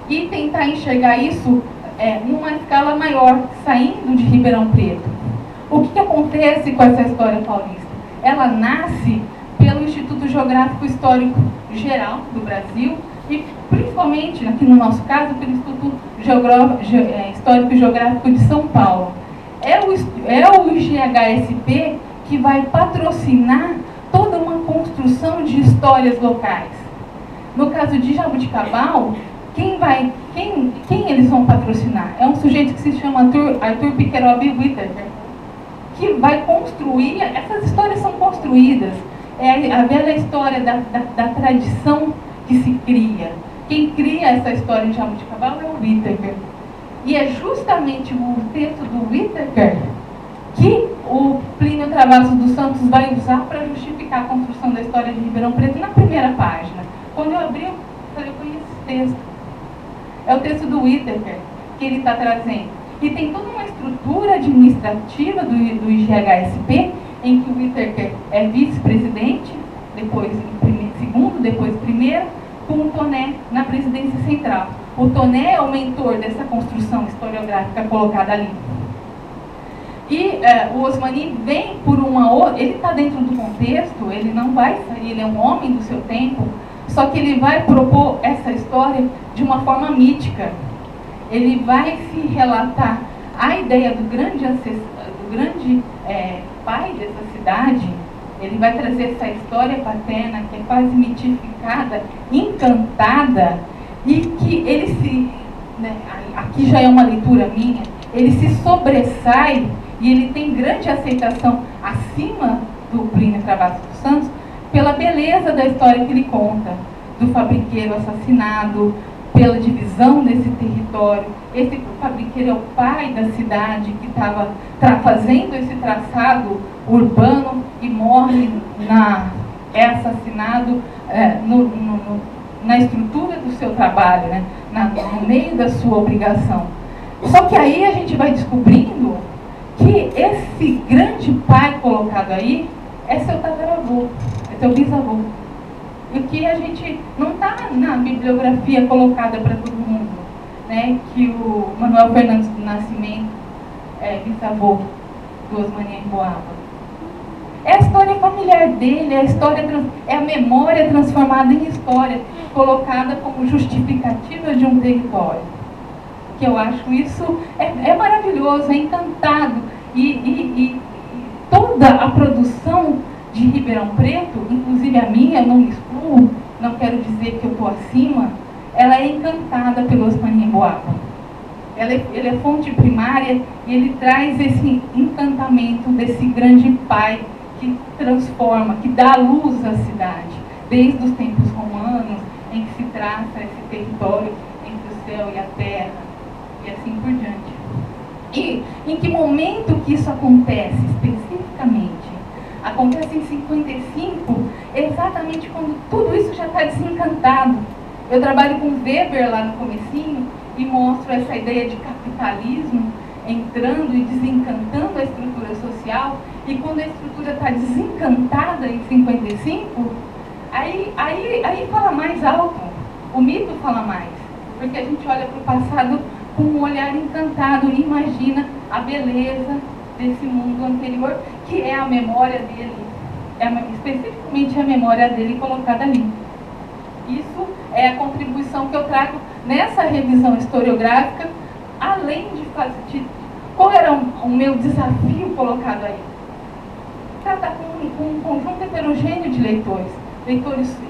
e tentar enxergar isso numa escala maior, saindo de Ribeirão Preto. O que acontece com essa história paulista? Ela nasce pelo Instituto Geográfico Histórico Geral do Brasil e, principalmente, aqui no nosso caso, pelo Instituto Histórico e Geográfico de São Paulo. É o IGHSP que vai patrocinar toda uma construção de histórias locais. No caso de Jaboticabal, quem eles vão patrocinar? É um sujeito que se chama Arthur Pickerobi Whittaker, que vai construir, essas histórias são construídas, é a velha história da tradição que se cria. Quem cria essa história em Jaboticabal é o Whittaker. E é justamente o texto do Whittaker que o Plínio Travassos dos Santos vai usar para justificar a construção da história de Ribeirão Preto na primeira página. Quando eu abri, eu falei, eu conheço esse texto. É o texto do Whittaker que ele está trazendo. E tem toda uma estrutura administrativa do IGHSP, em que o Whittaker é vice-presidente, depois segundo, depois primeiro, com o Toné na presidência central. O Toné é o mentor dessa construção historiográfica colocada ali. E o Osmani vem por uma outra, ele está dentro do contexto, ele não vai sair, ele é um homem do seu tempo, só que ele vai propor essa história de uma forma mítica. Ele vai se relatar a ideia do grande pai dessa cidade. Ele vai trazer essa história paterna que é quase mitificada, encantada, e que ele aqui já é uma leitura minha, ele se sobressai e ele tem grande aceitação acima do Plínio Travassos dos Santos pela beleza da história que ele conta, do fabriqueiro assassinado, pela divisão desse território. Esse fabriqueiro é o pai da cidade que estava fazendo esse traçado urbano e morre, é assassinado na estrutura do seu trabalho, né? No meio da sua obrigação. Só que aí a gente vai descobrindo que esse grande pai colocado aí é seu tataravô, é seu bisavô. E que a gente não está na bibliografia colocada para todo mundo, né? Que o Manuel Fernandes do Nascimento é bisavô do Osmani Emboaba. É a história familiar dele, é a memória transformada em história, colocada como justificativa de um território. Que eu acho isso é maravilhoso, é encantado. E toda a produção de Ribeirão Preto, inclusive a minha, não me excluo, não quero dizer que eu estou acima, ela é encantada pelo Osmani Emboaba. Ele é fonte primária e ele traz esse encantamento desse grande pai que transforma, que dá luz à cidade, desde os tempos romanos, em que se traça esse território entre o céu e a terra, e assim por diante. E em que momento que isso acontece, especificamente? Acontece em 55, exatamente quando tudo isso já está desencantado. Eu trabalho com Weber lá no comecinho e mostro essa ideia de capitalismo entrando e desencantando a estrutura social. E quando a estrutura está desencantada em 55, aí fala mais alto, o mito fala mais, porque a gente olha para o passado com um olhar encantado e imagina a beleza desse mundo anterior, que é a memória dele, especificamente a memória dele colocada ali. Isso é a contribuição que eu trago nessa revisão historiográfica, além de fazer... Qual era o meu desafio colocado aí? Tratar com um conjunto heterogêneo de leitores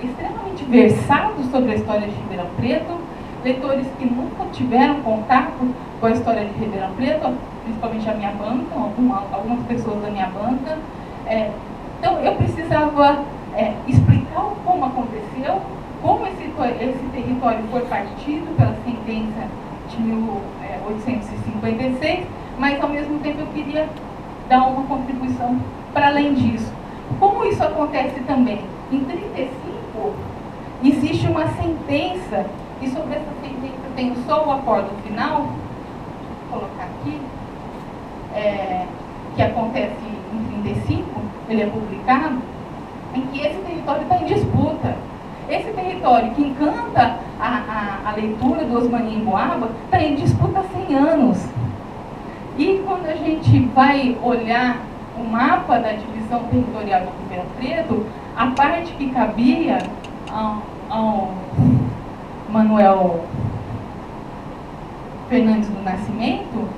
extremamente versados sobre a história de Ribeirão Preto, leitores que nunca tiveram contato com a história de Ribeirão Preto, principalmente a minha banca, algumas pessoas da minha banca. Então, eu precisava explicar como aconteceu, como esse território foi partido pela sentença de 1856, mas ao mesmo tempo eu queria dar uma contribuição para além disso. Como isso acontece também? Em 35, existe uma sentença, e sobre essa sentença eu tenho só o acordo final, vou colocar aqui, que acontece em 35, ele é publicado, em que esse território está em disputa. Esse território que encanta a leitura do Osmani Emboaba está em disputa há 100 anos. E quando a gente vai olhar o mapa da divisão territorial de Ribeirão Preto, a parte que cabia ao Manuel Fernandes do Nascimento,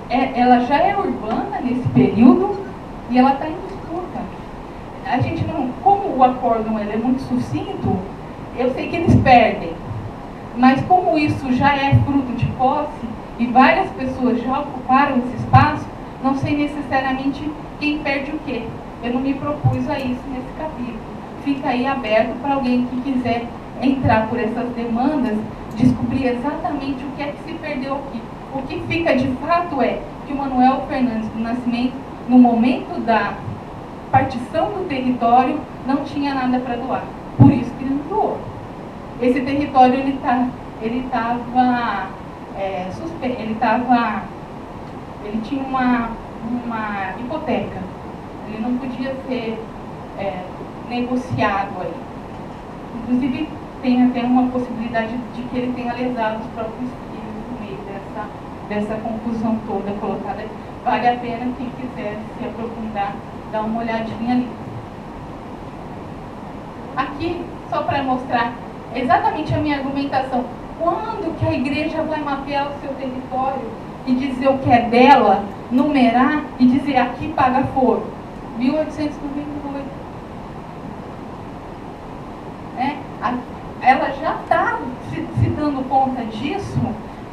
ela já é urbana nesse período e ela está em disputa. A gente não, como o acórdão ele é muito sucinto, eu sei que eles perdem, mas como isso já é fruto de posse e várias pessoas já ocuparam esse espaço, não sei necessariamente quem perde o quê. Eu não me propus a isso nesse capítulo. Fica aí aberto para alguém que quiser entrar por essas demandas, descobrir exatamente o que é que se perdeu aqui. O que fica de fato é que o Manuel Fernandes do Nascimento, no momento da partição do território, não tinha nada para doar. Por isso que ele não doou. Esse território ele tinha uma hipoteca. Ele não podia ser negociado aí. Inclusive, tem até uma possibilidade de que ele tenha lesado os próprios filhos no meio dessa confusão toda colocada. Vale a pena quem quiser se aprofundar, dar uma olhadinha ali. Aqui, só para mostrar exatamente a minha argumentação. Quando que a igreja vai mapear o seu território e dizer o que é dela, numerar e dizer aqui paga foro? 1898. Ela já está se dando conta disso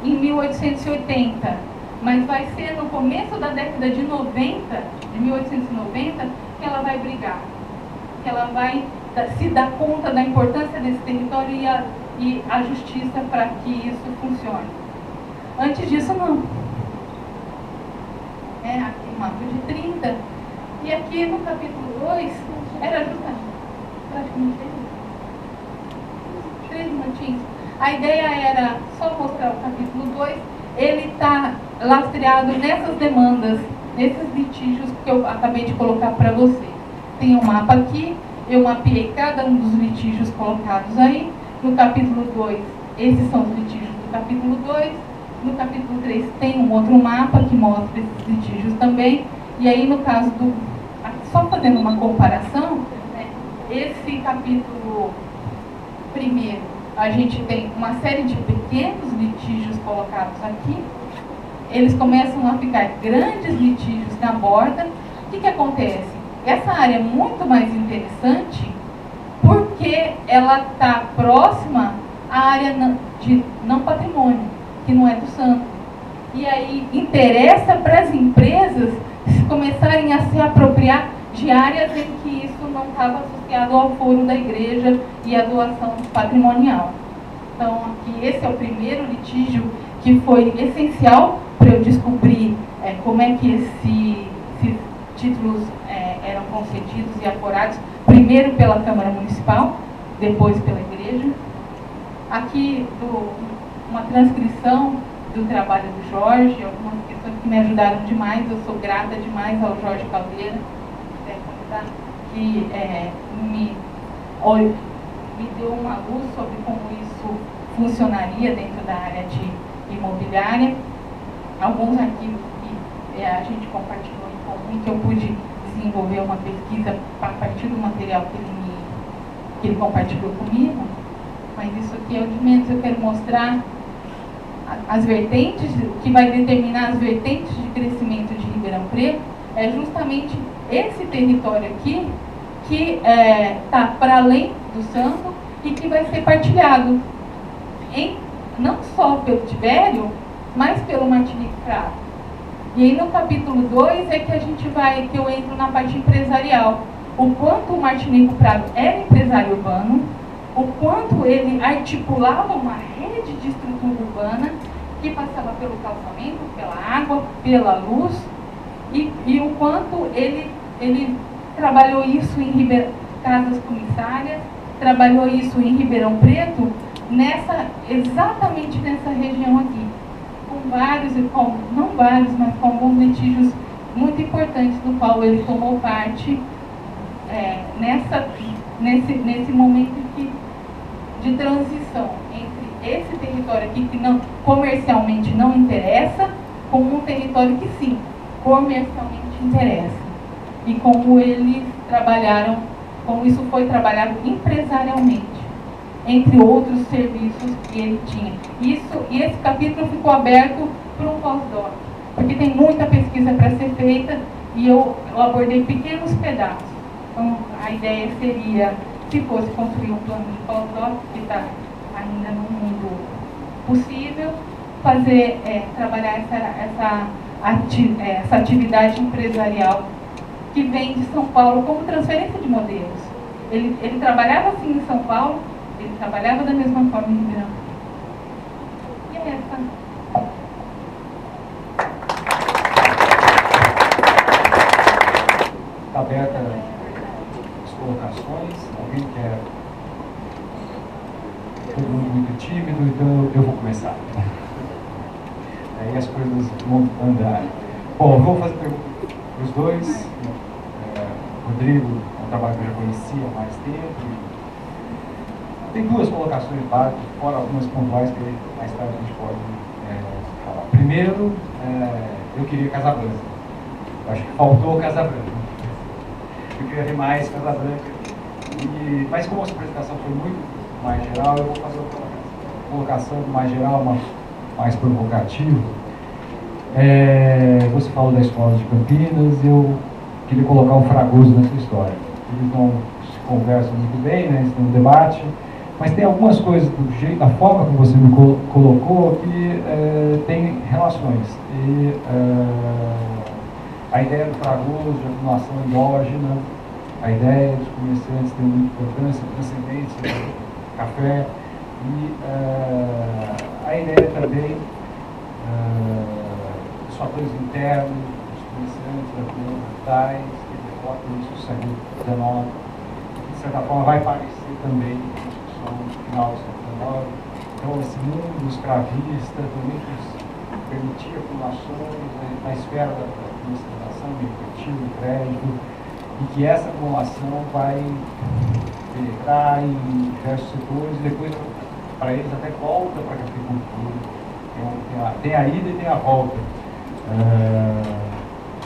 em 1880, mas vai ser no começo da década de 90, de 1890, que ela vai brigar, que ela vai se dar conta da importância desse território e a justiça para que isso funcione. Antes disso, não. Aqui no mapa de 30, e aqui no capítulo 2, era justamente, praticamente 3 minutinhos. A ideia era só mostrar o capítulo 2, ele está lastreado nessas demandas, nesses litígios que eu acabei de colocar para você. Tem um mapa aqui, eu mapeei cada um dos litígios colocados aí. No capítulo 2, esses são os litígios do capítulo 2. No capítulo 3 tem um outro mapa que mostra esses litígios também. E aí no caso do... Só fazendo uma comparação, esse capítulo primeiro, a gente tem uma série de pequenos litígios colocados aqui. Eles começam a ficar grandes litígios na borda. O que acontece? Essa área é muito mais interessante porque ela está próxima à área de não patrimônio, que não é do santo. E aí interessa para as empresas começarem a se apropriar de áreas em que isso não estava associado ao foro da igreja e à doação patrimonial. Então, aqui, esse é o primeiro litígio que foi essencial para eu descobrir como é que esses títulos eram concedidos e aforados, primeiro pela Câmara Municipal, depois pela igreja. Aqui, uma transcrição do trabalho do Jorge, algumas questões que me ajudaram demais, eu sou grata demais ao Jorge Caldeira, que me deu uma luz sobre como isso funcionaria dentro da área de imobiliária. Alguns arquivos que a gente compartilhou em comum, que eu pude desenvolver uma pesquisa a partir do material que ele compartilhou comigo, mas isso aqui é o de menos. Eu quero mostrar as vertentes, o que vai determinar as vertentes de crescimento de Ribeirão Preto, é justamente esse território aqui, que está para além do santo e que vai ser partilhado não só pelo Tibério, mas pelo Martinique Prado. E aí no capítulo 2 é que que eu entro na parte empresarial. O quanto o Martinique Prado era empresário urbano, o quanto ele articulava uma rede de estrutura urbana que passava pelo calçamento, pela água, pela luz, e o quanto ele trabalhou isso em Casas Comissárias, trabalhou isso em Ribeirão Preto, exatamente nessa região aqui, com vários, não vários, mas com alguns litígios muito importantes do qual ele tomou parte nesse momento de transição entre esse território aqui que comercialmente não interessa, com um território que sim, comercialmente interessa. E como eles trabalharam, como isso foi trabalhado empresarialmente, entre outros serviços que ele tinha. E esse capítulo ficou aberto para um pós-doc, porque tem muita pesquisa para ser feita e eu abordei pequenos pedaços. Então, a ideia seria, se fosse construir um plano de pós-doc, que está ainda no mundo possível, trabalhar essa atividade empresarial que vem de São Paulo como transferência de modelos. Ele trabalhava assim em São Paulo, ele trabalhava da mesma forma em Ribeirão. E essa? Está aberta as colocações. Alguém quer? Todo mundo muito tímido, então eu vou começar. Aí as coisas vão andar. Bom, eu vou fazer pergunta para os dois. Rodrigo é um trabalho que eu já conhecia há mais tempo. Tem duas colocações básicas, fora algumas pontuais que mais tarde a gente pode falar. Primeiro, eu queria Casabranca. Eu acho que faltou Casabranca. Eu queria ver mais Casabranca. Mas como a sua apresentação foi muito mais geral, eu vou fazer uma colocação mais geral, mais provocativa. Você falou da escola de Campinas, eu queria colocar um Fragoso nessa história. Eles não se conversam muito bem, né? Eles têm um debate, mas tem algumas coisas da forma como você me colocou que tem relações. A ideia do Fragoso, de acumulação endógena, a ideia dos comerciantes tem muita importância, transcendência do café, e a ideia também dos fatores internos, dos comerciantes, da comunidade rurais, que decotam isso no século XIX, de certa forma vai aparecer também na discussão no final do século XIX. Então, esse mundo escravista também permitia acumulações na esfera da comercialização, do efetivo, do crédito, e que essa acumulação vai penetrar em diversos setores e depois, para eles, até volta para a agricultura. Tem a ida e tem a volta.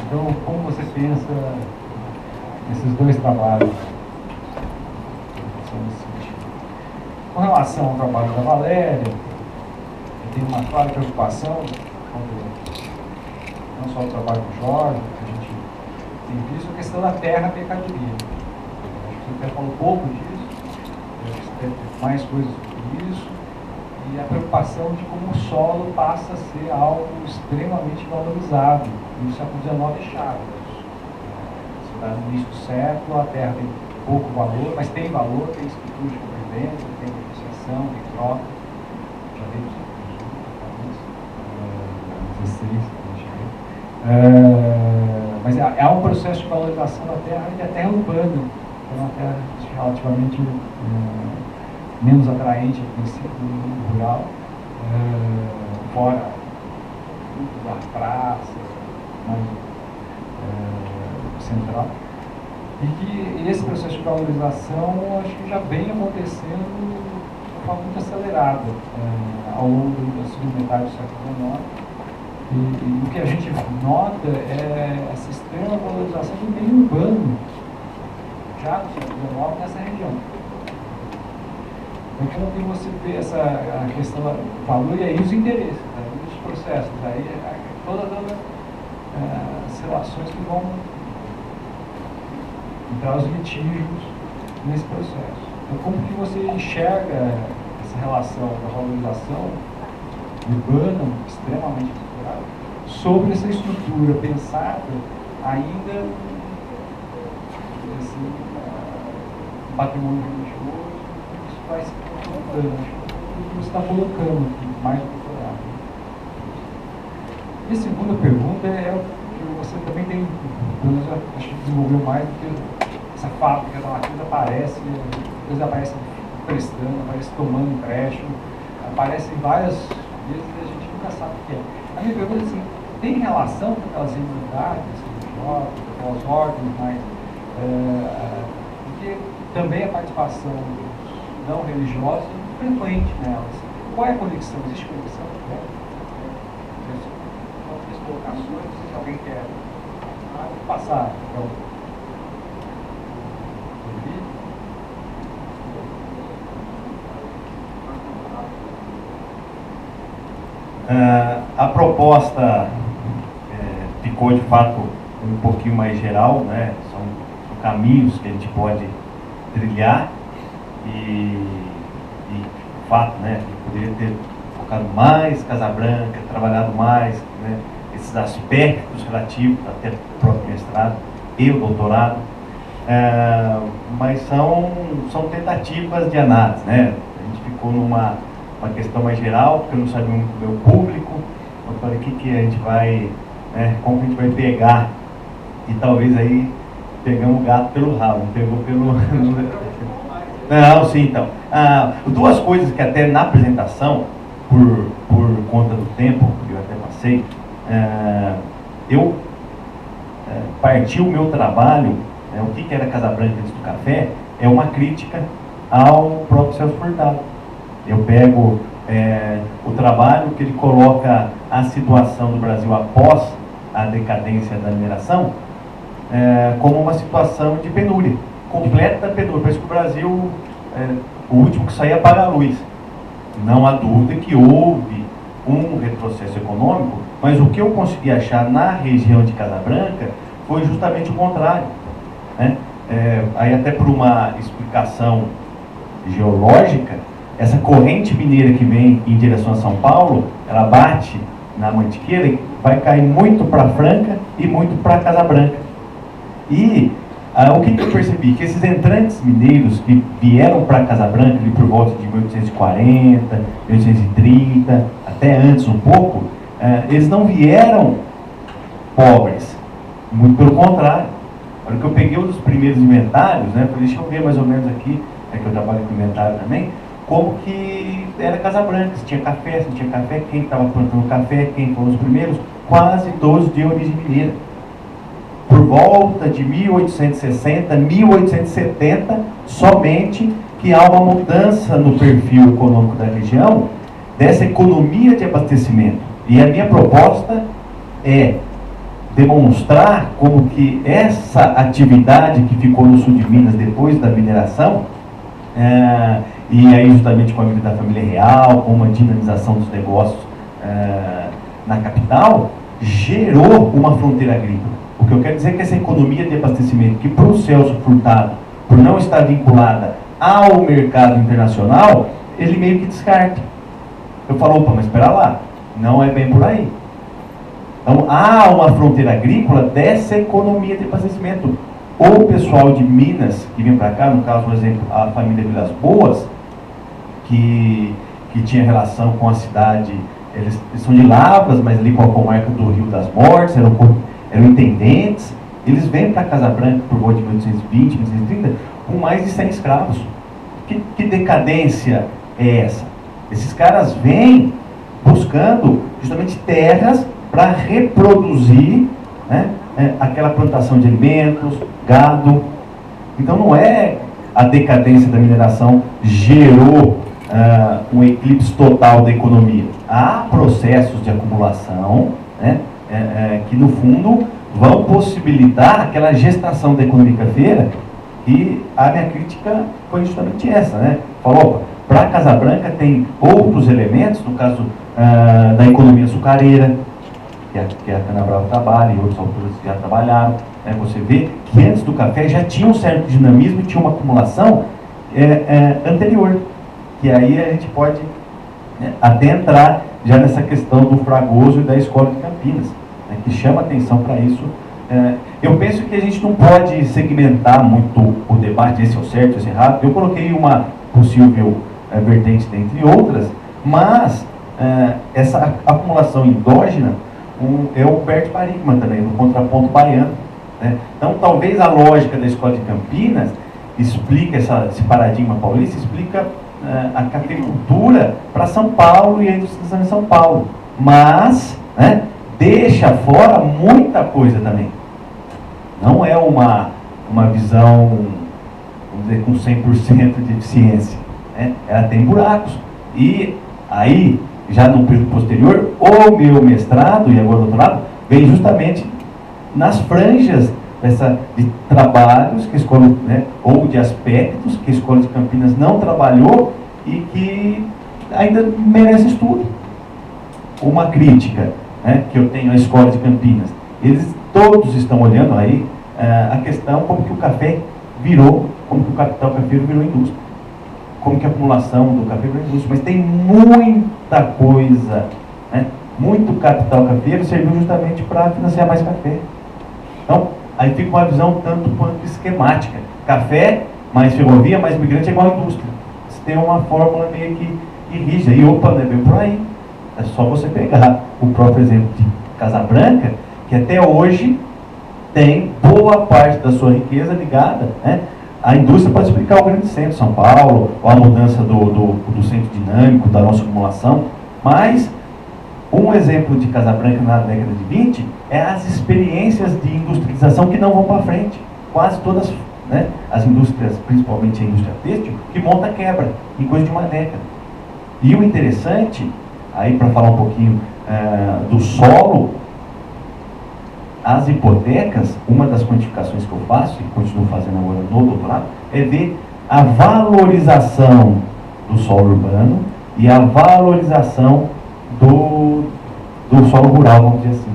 Então, como você pensa nesses dois trabalhos? Com relação ao trabalho da Valéria, eu tenho uma clara preocupação, não só o trabalho do Jorge, que a gente tem visto, a questão da terra mercadoria. Acho que você até falou pouco disso, acho que você deve ter mais coisas sobre isso, e a preocupação de como o solo passa a ser algo extremamente valorizado. E o século XIX é chave. Você está no início do século, a terra tem pouco valor, mas tem valor, tem estrutura de convivência, tem negociação, tem troca. Já veio do século XVI, mas há um processo de valorização da terra, e a terra urbana, é uma terra relativamente menos atraente a princípio do mundo rural, fora da praça, mais central, e que esse processo de valorização acho que já vem acontecendo de forma muito acelerada ao longo da segunda metade do século XIX. E o que a gente nota é essa extrema valorização do meio urbano já no século XIX nessa região. Então, quando você vê a questão do valor e aí os interesses, os processos, aí todas as relações que vão entrar os litígios nesse processo. Então, como que você enxerga essa relação da valorização urbana, extremamente estruturada, sobre essa estrutura pensada ainda assim, patrimônio religioso, isso vai se mudando, acho que você está colocando aqui mais doutorado. E a segunda pergunta é o que você também tem, pelo menos acho que desenvolveu mais do que essa fábrica da Matriz aparece, às vezes aparece prestando, aparece tomando empréstimo, aparece várias vezes e a gente nunca sabe o que é. A minha pergunta é assim, tem relação com aquelas entidades religiosas, com aquelas ordens mais... porque também a participação não religiosa é frequente nelas. Qual é a conexão? Existe conexão? Outras colocações, se alguém quer passar para o a proposta ficou de fato um pouquinho mais geral, né? São caminhos que a gente pode trilhar e de fato, né? Poderia ter focado mais Casa Branca, trabalhado mais, né? Esses aspectos relativos até o próprio mestrado e o doutorado, mas são tentativas de análise, né? A gente ficou numa questão mais geral, porque eu não sabia muito do meu público. Eu falei, o que a gente vai, né, como a gente vai pegar? E talvez aí pegamos o gato pelo rabo, não pegou pelo... Não, sim, então. Duas coisas que até na apresentação, por conta do tempo, que eu até passei, eu parti o meu trabalho, o que era Casa Branca antes do café, é uma crítica ao próprio Celso Furtado. Eu pego o trabalho que ele coloca a situação do Brasil após a decadência da mineração como uma situação de penúria, completa penúria. Por isso que o Brasil, o último que saía apaga a luz. Não há dúvida que houve um retrocesso econômico, mas o que eu consegui achar na região de Casa Branca foi justamente o contrário, né? Aí até por uma explicação geológica, essa corrente mineira que vem em direção a São Paulo, ela bate na Mantiqueira e vai cair muito para Franca e muito para Casa Branca. E o que eu percebi? Que esses entrantes mineiros que vieram para Casa Branca ali por volta de 1840, 1830, até antes um pouco, eles não vieram pobres, muito pelo contrário. Na hora que eu peguei um dos primeiros inventários, né, falei, deixa eu ver mais ou menos aqui, que eu trabalho com inventário também, como que era Casa Branca, se tinha café, se não tinha café, quem estava plantando café, quem foram os primeiros, quase todos de origem mineira. Por volta de 1860, 1870, somente que há uma mudança no perfil econômico da região, dessa economia de abastecimento. E a minha proposta é demonstrar como que essa atividade que ficou no sul de Minas depois da mineração, e aí justamente com a vida da família real, com uma dinamização dos negócios na capital, gerou uma fronteira agrícola. O que eu quero dizer é que essa economia de abastecimento, que para o Celso Furtado, por não estar vinculada ao mercado internacional, ele meio que descarta. Eu falo, opa, mas espera lá, não é bem por aí. Então há uma fronteira agrícola dessa economia de abastecimento. O pessoal de Minas, que vem para cá, no caso, por exemplo, a família Vilas Boas, que tinha relação com a cidade, eles são de Lavras, mas ali com a comarca do Rio das Mortes, eram intendentes, eles vêm para Casa Branca por volta de 1820, 1830, com mais de 100 escravos. Que decadência é essa? Esses caras vêm buscando justamente terras para reproduzir, né, aquela plantação de alimentos, gado. Então não é a decadência da mineração gerou um eclipse total da economia. Há processos de acumulação, né, que no fundo vão possibilitar aquela gestação da economia cafeira, e a minha crítica foi justamente essa, né? Falou, para Casa Branca tem outros elementos, no caso da economia açucareira, que a Canabrava trabalha e outros autores já trabalharam, né? Você vê que antes do café já tinha um certo dinamismo e tinha uma acumulação anterior, que aí a gente pode, né, até entrar já nessa questão do Fragoso e da Escola de Campinas, né, que chama atenção para isso. Eu penso que a gente não pode segmentar muito o debate, esse é o certo, esse é errado. Eu coloquei uma possível vertente dentre outras, mas essa acumulação endógena é o Humberto Paradigma também, no contraponto baiano, né? Então, talvez a lógica da escola de Campinas explica esse paradigma paulista, explica a cafeicultura para São Paulo e a industrialização em São Paulo, mas, né, deixa fora muita coisa também. Não é uma visão, vamos dizer, com 100% de eficiência, né? Ela tem buracos. E aí, já no período posterior, o meu mestrado e agora o doutorado vem justamente nas franjas de trabalhos que a escola, né, ou de aspectos que a escola de Campinas não trabalhou e que ainda merece estudo. Uma crítica, né, que eu tenho à escola de Campinas, eles todos estão olhando aí a questão como que o café virou, como que o capital cafeiro virou indústria, como que a acumulação do café virou indústria, mas tem muita coisa, né, muito capital cafeiro serviu justamente para financiar mais café. Então, aí fica uma visão tanto quanto esquemática. Café, mais ferrovia, mais migrante é igual à indústria. Você tem uma fórmula meio que rígida. E opa, não é bem por aí. É só você pegar o próprio exemplo de Casabranca, que até hoje tem boa parte da sua riqueza ligada, né? A indústria pode explicar o grande centro, São Paulo, ou a mudança do centro dinâmico, da nossa acumulação, mas um exemplo de Casabranca na década de 20 é as experiências de industrialização que não vão para frente. Quase todas, né, as indústrias, principalmente a indústria têxtil, que monta quebra em coisa de uma década. E o interessante, aí para falar um pouquinho do solo, as hipotecas, uma das quantificações que eu faço, e continuo fazendo agora no doutorado, é ver a valorização do solo urbano e a valorização do solo rural, vamos dizer assim.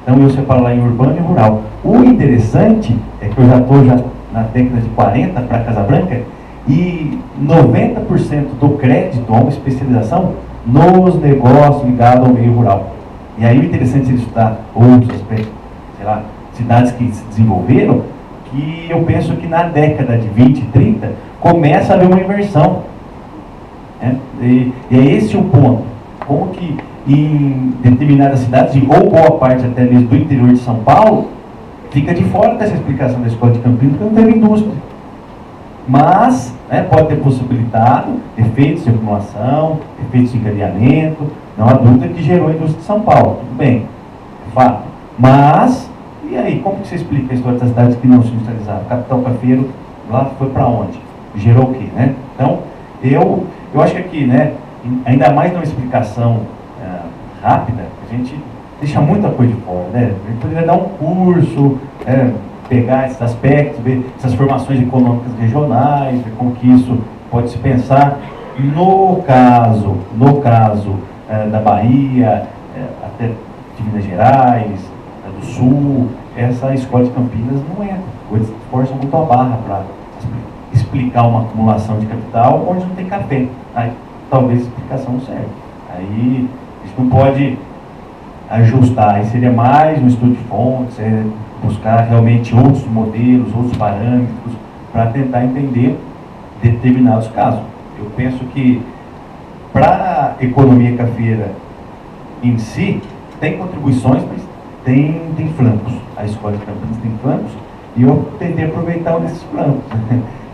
Então eu separo lá em urbano e rural. O interessante é que eu já estou na década de 40 para Casabranca e 90% do crédito a uma especialização nos negócios ligados ao meio rural. E aí o interessante é estudar outros aspectos, sei lá, cidades que se desenvolveram, que eu penso que na década de 20 e 30 começa a haver uma inversão. Né? E é esse o ponto. Como que em determinadas cidades, ou boa parte até mesmo do interior de São Paulo, fica de fora dessa explicação da escola de Campinas, porque não teve indústria. Mas, né, pode ter possibilitado efeitos de acumulação, efeitos de encadeamento, não há dúvida que gerou a indústria de São Paulo, tudo bem, é fato. Mas, e aí, como que você explica a história das cidades que não se industrializaram? O capital cafeiro lá foi para onde? Gerou o quê, né? Então, eu acho que aqui, né, ainda mais numa explicação rápida, a gente deixa muita coisa de fora, né? A gente poderia dar um curso, pegar esses aspectos, ver essas formações econômicas regionais, ver como que isso pode se pensar. No caso da Bahia, até de Minas Gerais, do Sul, essa escola de Campinas não é. Eles forçam muito a barra para explicar uma acumulação de capital onde não tem café. Aí, talvez a explicação não serve. Aí a gente não pode ajustar. Aí seria mais um estudo de fontes, buscar realmente outros modelos, outros parâmetros, para tentar entender determinados casos. Eu penso que para a economia cafeira em si, tem contribuições, mas tem flancos. A escola de Campinas tem flancos, e eu tentei aproveitar um desses flancos.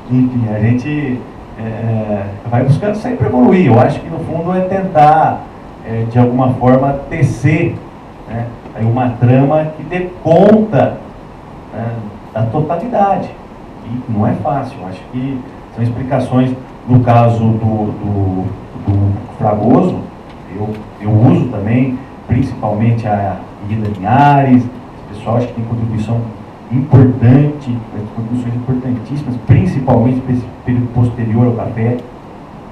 Enfim, a gente vai buscando sempre evoluir. Eu acho que no fundo é tentar, de alguma forma, tecer, né, aí uma trama que dê conta, né, da totalidade. E não é fácil. Eu acho que são explicações. No caso do Fragoso, eu uso também, principalmente a Guida Linhares. O pessoal acho que tem contribuição importante, contribuições importantíssimas, principalmente para esse período posterior ao café,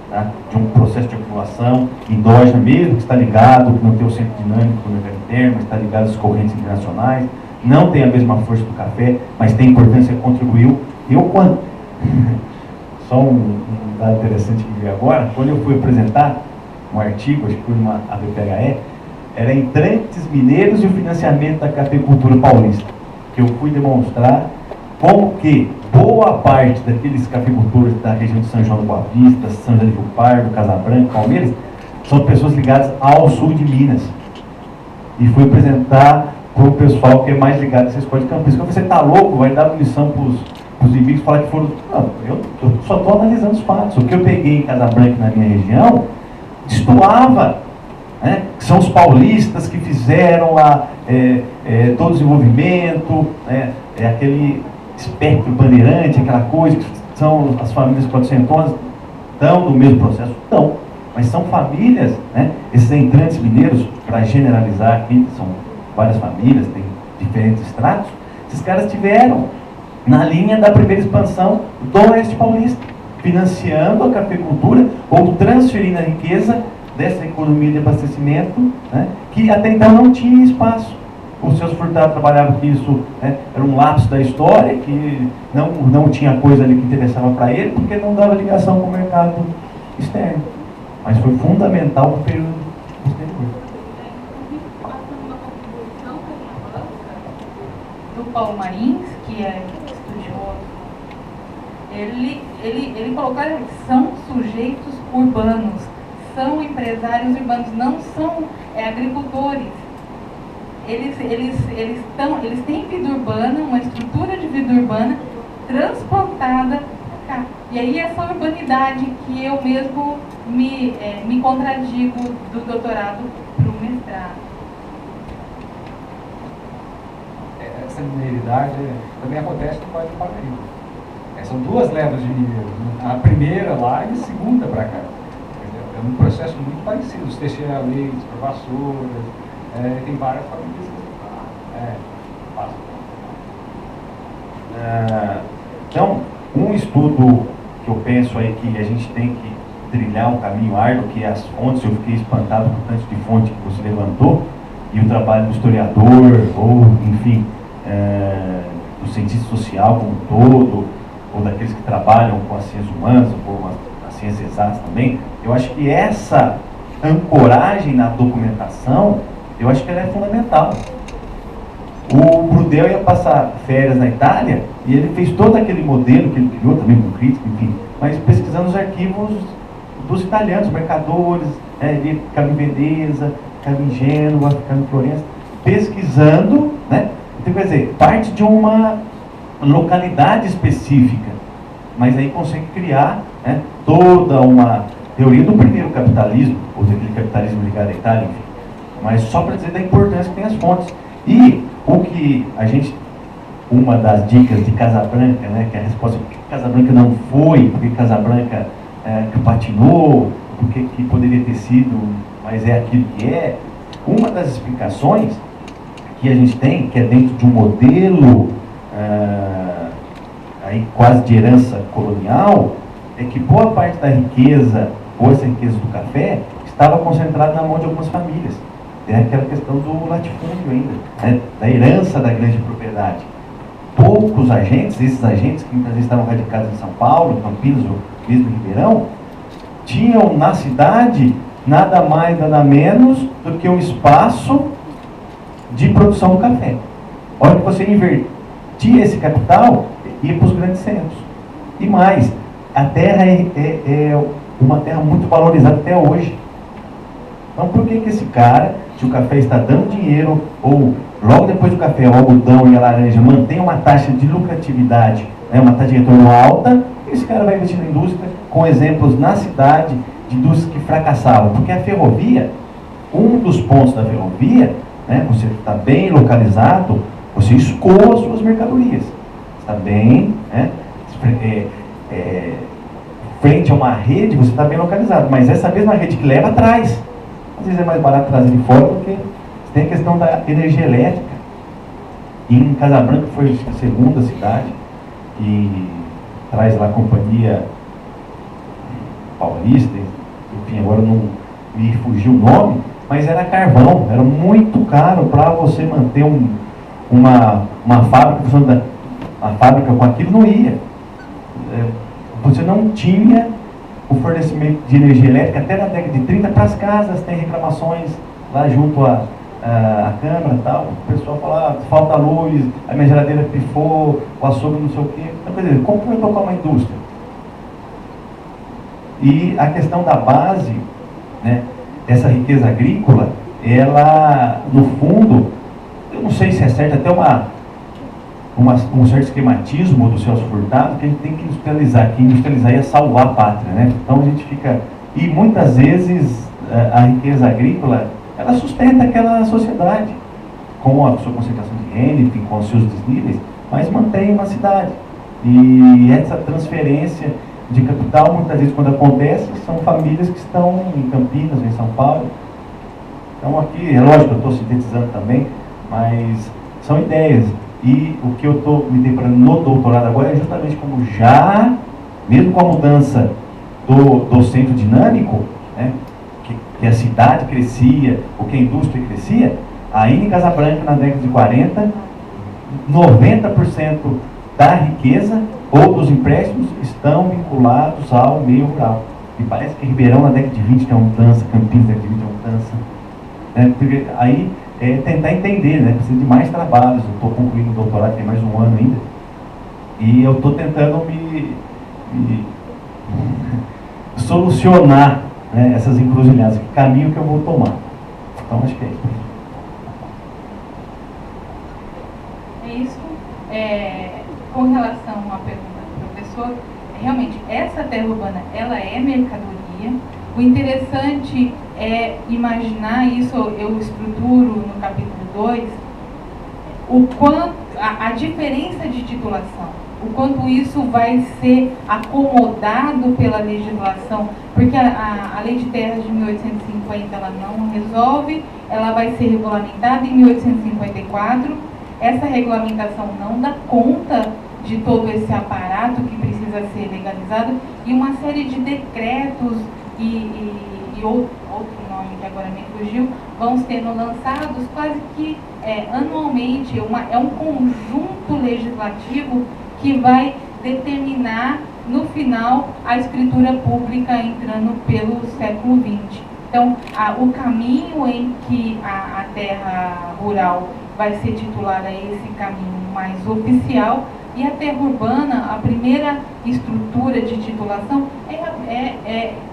tá? De um processo de acumulação endógena mesmo, que está ligado, que não tem o centro dinâmico do mercado interno, mas está ligado às correntes internacionais, não tem a mesma força do café, mas tem importância, contribuiu. Só um dado interessante que vi agora, quando eu fui apresentar um artigo, acho que foi numa ABPHE, era Entrantes Mineiros e o Financiamento da Cafeicultura Paulista, que eu fui demonstrar como que boa parte daqueles cafeicultores da região de São João do Boa Vista, São José do Rio Pardo, Casabranca, Palmeiras, são pessoas ligadas ao sul de Minas. e fui apresentar para o pessoal que é mais ligado a essa escola de campismo. Você está louco, vai dar munição para os inimigos falar que foram... Não, eu só estou analisando os fatos. O que eu peguei em Casa Branca, na minha região, destoava, né? Que são os paulistas que fizeram lá todo o desenvolvimento, né? Aquele espectro bandeirante, aquela coisa, que são as famílias quatrocentonas, estão no mesmo processo? Estão. Mas são famílias, né? Esses entrantes mineiros, para generalizar aqui, são várias famílias, tem diferentes estratos, esses caras tiveram na linha da primeira expansão do Oeste Paulista, financiando a cafeicultura ou transferindo a riqueza dessa economia de abastecimento, né, que até então não tinha espaço. O Celso Furtado trabalhava que isso, né, era um lapso da história, que não tinha coisa ali que interessava para ele, porque não dava ligação com o mercado externo. Mas foi fundamental para o período posterior. Do Paulo Marins, que é estudioso, ele colocou que são sujeitos urbanos, são empresários urbanos, não são agricultores. Eles têm vida urbana, uma estrutura de vida urbana transplantada para cá. E aí essa urbanidade que eu mesmo me contradigo do doutorado para o mestrado. Essa mineridade também acontece no Vale do Paraíba. São duas levas de mineiros, né? A primeira lá e a segunda para cá. É um processo muito parecido. Os Teixeira Leite, Vassouras, tem várias famílias que passam. Então, um estudo que eu penso aí que a gente tem que trilhar um caminho árduo, que é as fontes. Eu fiquei espantado com o tanto de fonte que você levantou, e o trabalho do historiador, ou enfim, do cientista social como um todo, ou daqueles que trabalham com as ciências humanas, ou com as ciências exatas também. Eu acho que essa ancoragem na documentação, eu acho que ela é fundamental. O Brudel ia passar férias na Itália, e ele fez todo aquele modelo que ele criou, também com crítica, enfim, mas pesquisando os arquivos dos italianos, mercadores, ele ficava em Veneza, ficava em Gênova, ficava em Florença, pesquisando, né? Então, quer dizer, parte de uma localidade específica, mas aí consegue criar, né, toda uma teoria do primeiro capitalismo, ou daquele capitalismo ligado à Itália, enfim. Mas só para dizer da importância que tem as fontes. E o que a gente, uma das dicas de Casabranca, né, que a resposta é porque Casabranca não foi, porque Casabranca que patinou, porque que poderia ter sido, mas é aquilo que é. Uma das explicações que a gente tem, que é dentro de um modelo aí quase de herança colonial, é que boa parte da riqueza, ou essa riqueza do café, estava concentrada na mão de algumas famílias. Tem aquela questão do latifúndio ainda, né, da herança da grande propriedade. Poucos agentes, esses agentes que muitas vezes estavam radicados em São Paulo, em Campinas ou mesmo em Ribeirão, tinham na cidade nada mais, nada menos do que um espaço de produção do café. A hora que você invertia esse capital, ia para os grandes centros. E mais, a terra é uma terra muito valorizada até hoje. Então, por que esse cara, se o café está dando dinheiro, ou logo depois do café, o algodão e a laranja mantém uma taxa de lucratividade, né, uma taxa de retorno alta, esse cara vai investir na indústria, com exemplos na cidade de indústrias que fracassavam? Porque a ferrovia, um dos pontos da ferrovia, né, você está bem localizado, você escoa as suas mercadorias. Está bem, né, frente a uma rede, você está bem localizado, mas essa mesma rede que leva atrás. Às vezes é mais barato trazer de fora, porque você tem a questão da energia elétrica. E em Casabranca foi a segunda cidade que traz lá a companhia paulista, enfim, agora não me fugiu o nome, mas era carvão, era muito caro para você manter uma fábrica, a fábrica com aquilo não ia. Você não tinha o fornecimento de energia elétrica até na década de 30 para as casas. Tem reclamações lá junto à Câmara e tal. O pessoal fala, falta luz, a minha geladeira pifou, o açougue não sei o quê. Então, quer dizer, como vai tocar uma indústria? E a questão da base, né, dessa riqueza agrícola, ela, no fundo, eu não sei se é certo, até um certo esquematismo do Celso Furtado, que a gente tem que industrializar é salvar a pátria, né? Então a gente fica... E muitas vezes a riqueza agrícola, ela sustenta aquela sociedade, com a sua concentração de renda, enfim, com os seus desníveis, mas mantém uma cidade. E essa transferência de capital, muitas vezes, quando acontece, são famílias que estão em Campinas, em São Paulo. Então aqui, é lógico, eu estou sintetizando também, mas são ideias. E o que eu estou me deparando no doutorado agora é justamente como já, mesmo com a mudança do centro dinâmico, né, que a cidade crescia, ou que a indústria crescia, ainda em Casa Branca, na década de 40, 90% da riqueza ou dos empréstimos estão vinculados ao meio rural. E parece que Ribeirão, na década de 20, tem uma mudança, Campinas, na década de 20, tem uma mudança. Né? Porque aí é tentar entender, né? Precisa de mais trabalhos. Eu estou concluindo o doutorado, tem mais um ano ainda. E eu estou tentando me solucionar, né, essas encruzilhadas, que caminho que eu vou tomar. Então, acho que é isso. É isso. Com relação à pergunta do professor, realmente, essa terra urbana, ela é mercadoria. O interessante é imaginar, isso eu estruturo no capítulo 2, o quanto, a diferença de titulação, o quanto isso vai ser acomodado pela legislação, porque a Lei de Terras de 1850 ela não resolve, ela vai ser regulamentada em 1854. Essa regulamentação não dá conta de todo esse aparato que precisa ser legalizado, e uma série de decretos e outro nome que agora me fugiu, vão sendo lançados quase que anualmente. É um conjunto legislativo que vai determinar, no final, a escritura pública entrando pelo século XX. Então, o caminho em que a terra rural vai ser titulada é esse caminho mais oficial, e a terra urbana, a primeira estrutura de titulação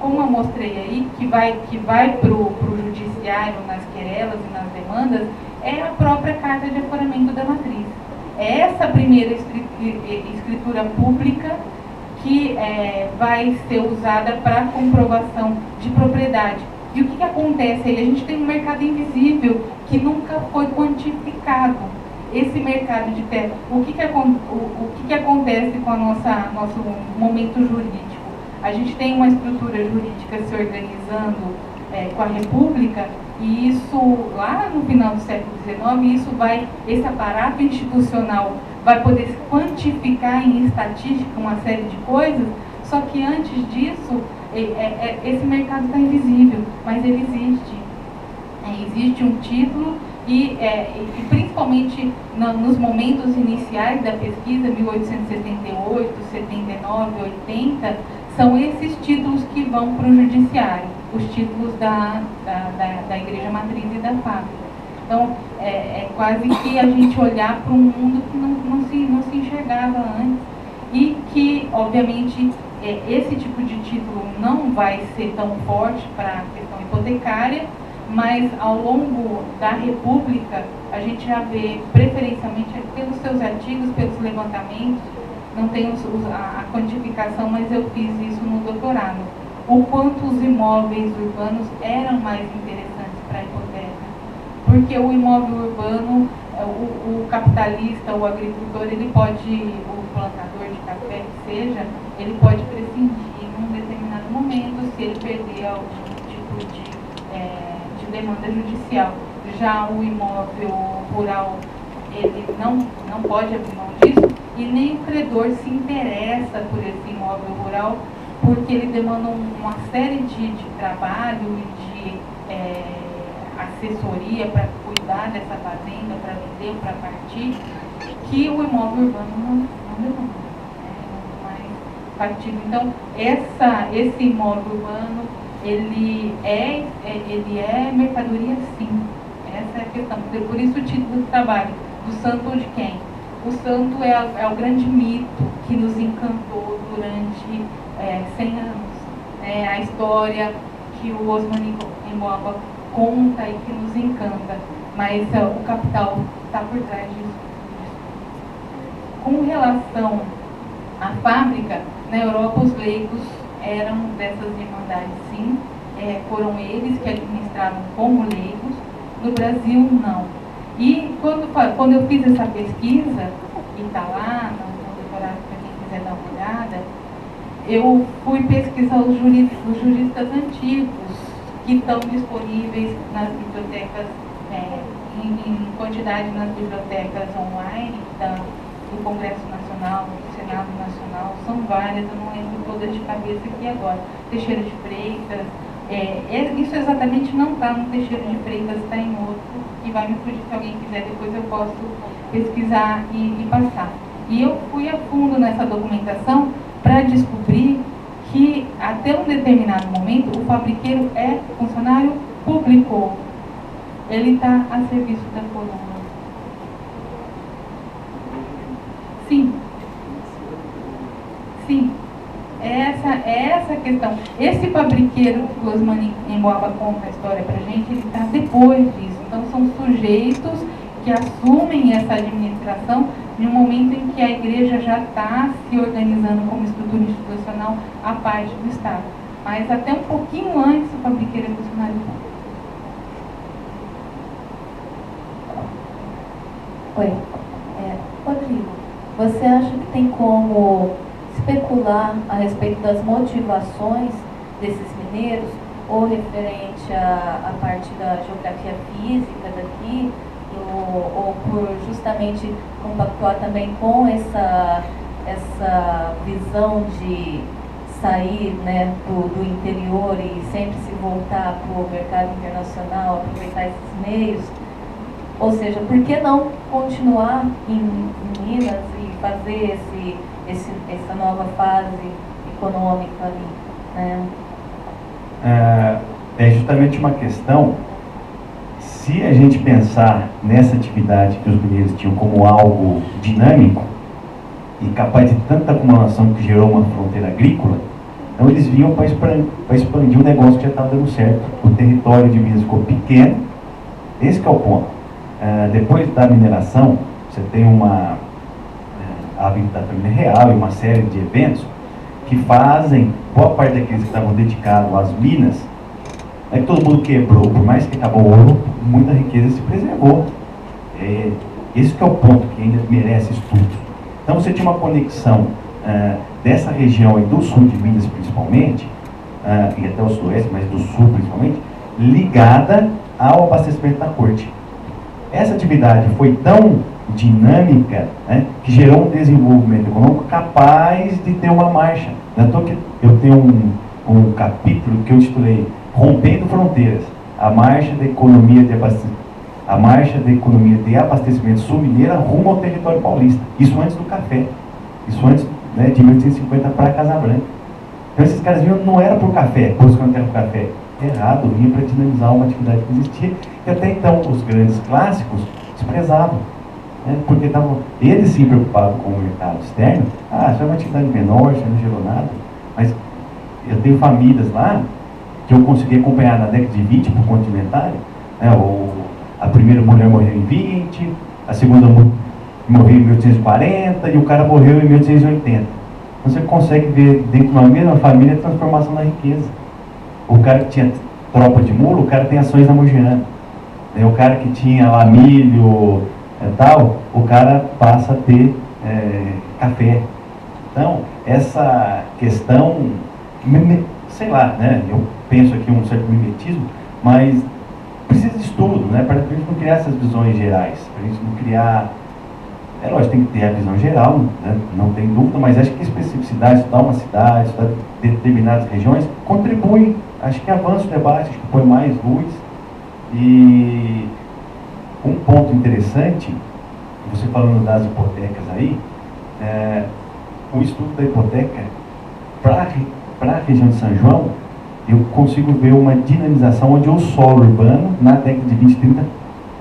como eu mostrei aí, que vai para o judiciário nas querelas e nas demandas, é a própria carta de aforamento da matriz. É essa primeira escritura pública que vai ser usada para comprovação de propriedade. E o que acontece aí? A gente tem um mercado invisível que nunca foi quantificado. Esse mercado de terra, o que acontece com nosso momento jurídico? A gente tem uma estrutura jurídica se organizando com a República, e isso, lá no final do século XIX, esse aparato institucional vai poder quantificar em estatística uma série de coisas, só que antes disso, esse mercado está invisível, mas ele existe. Existe um título e principalmente nos momentos iniciais da pesquisa, 1878, 79, 80, são esses títulos que vão para o judiciário, os títulos da Igreja Matriz e da Fábrica. Então, é quase que a gente olhar para um mundo que não se enxergava antes, e que, obviamente, esse tipo de título não vai ser tão forte para a questão hipotecária, mas ao longo da República a gente já vê, preferencialmente pelos seus artigos, pelos levantamentos, não tenho a quantificação, mas eu fiz isso no doutorado, o quanto os imóveis urbanos eram mais interessantes para a hipoteca. Porque o imóvel urbano, o capitalista, o agricultor, ele pode, o plantador de café que seja, ele pode prescindir num determinado momento se ele perder algum tipo de demanda judicial. Já o imóvel rural, ele não pode abrir mão disso, e nem o credor se interessa por esse imóvel rural, porque ele demanda uma série de trabalho e de assessoria para cuidar dessa fazenda, para vender, para partir, que o imóvel urbano não demanda. É mais factível. Então, esse imóvel urbano, ele é mercadoria, sim. Essa é a questão. Por isso o título do trabalho, do santo ou de quem? O santo é o grande mito que nos encantou durante 100 anos. A história que o Osman Embomba conta e que nos encanta, mas o capital está por trás disso. Com relação à fábrica, na Europa os leigos eram dessas irmandades, sim, foram eles que administravam como leigos. No Brasil, não. E quando eu fiz essa pesquisa, e está lá no doutorado para quem quiser dar uma olhada, eu fui pesquisar os juristas antigos que estão disponíveis nas bibliotecas, em quantidade nas bibliotecas online do Congresso Nacional, do Senado Nacional, são várias, eu não lembro todas de cabeça aqui agora. Teixeira de Freitas, isso exatamente não está no Teixeira de Freitas, está em outro, e vai me fugir se alguém quiser, depois eu posso pesquisar e passar. E eu fui a fundo nessa documentação para descobrir que, até um determinado momento, o fabriqueiro é funcionário público. Ele está a serviço da coroa. Sim. Sim. Essa a questão. Esse fabriqueiro que o Osmani Emboaba conta a história para a gente, ele está depois disso. Então, são sujeitos que assumem essa administração em um momento em que a igreja já está se organizando como estrutura institucional à parte do Estado. Mas até um pouquinho antes o fabriqueiro é funcionário público. Oi. Rodrigo, você acha que tem como especular a respeito das motivações desses mineiros, ou referente à parte da geografia física daqui, ou por justamente compactuar também com essa visão de sair, né, do interior e sempre se voltar para o mercado internacional, aproveitar esses meios? Ou seja, por que não continuar em Minas e fazer essa nova fase econômica ali, né? É justamente uma questão, se a gente pensar nessa atividade que os mineiros tinham como algo dinâmico e capaz de tanta acumulação que gerou uma fronteira agrícola, então eles vinham para expandir um negócio que já estava dando certo. O território de Minas ficou pequeno, esse que é o ponto. Depois da mineração, você tem a vida da família real e uma série de eventos que fazem, boa parte daqueles que estavam dedicados às minas, que todo mundo quebrou, por mais que acabou o ouro, muita riqueza se preservou. Esse que é o ponto que ainda merece estudo. Então você tinha uma conexão dessa região e do sul de Minas principalmente, e até o sudoeste, mas do sul principalmente, ligada ao abastecimento da corte. Essa atividade foi tão dinâmica, né, que gerou um desenvolvimento econômico capaz de ter uma marcha. Eu tenho um capítulo que eu intitulei Rompendo Fronteiras, a marcha da economia de abastecimento sul-mineira rumo ao território paulista. Isso antes do café, isso antes, né, de 1850 para Casa Branca. Então esses caras vinham, não era por café, buscando o café. Errado, vinha para dinamizar uma atividade que existia, e até então os grandes clássicos desprezavam, né, porque estavam eles se preocupavam com o mercado externo. Isso é uma atividade menor, isso não gerou nada. Mas eu tenho famílias lá que eu consegui acompanhar na década de 20 para o Continentário, né, a primeira mulher morreu em 20, a segunda morreu em 1840 e o cara morreu em 1880. Então você consegue ver dentro de uma mesma família a transformação da riqueza. O cara que tinha tropa de mula, o cara tem ações na Mogiana. O cara que tinha lá milho tal, o cara passa a ter café. Então, essa questão, sei lá, né, eu penso aqui um certo mimetismo, mas precisa de estudo, né, para a gente não criar essas visões gerais, para a gente não criar... lógico, tem que ter a visão geral, né, não tem dúvida, mas acho que a especificidade, estudar uma cidade, estudar determinadas regiões, contribui, acho que avança o debate, acho que põe mais luz. E um ponto interessante, você falando das hipotecas aí, o estudo da hipoteca para a região de São João, eu consigo ver uma dinamização onde o solo urbano, na década de 20 e 30,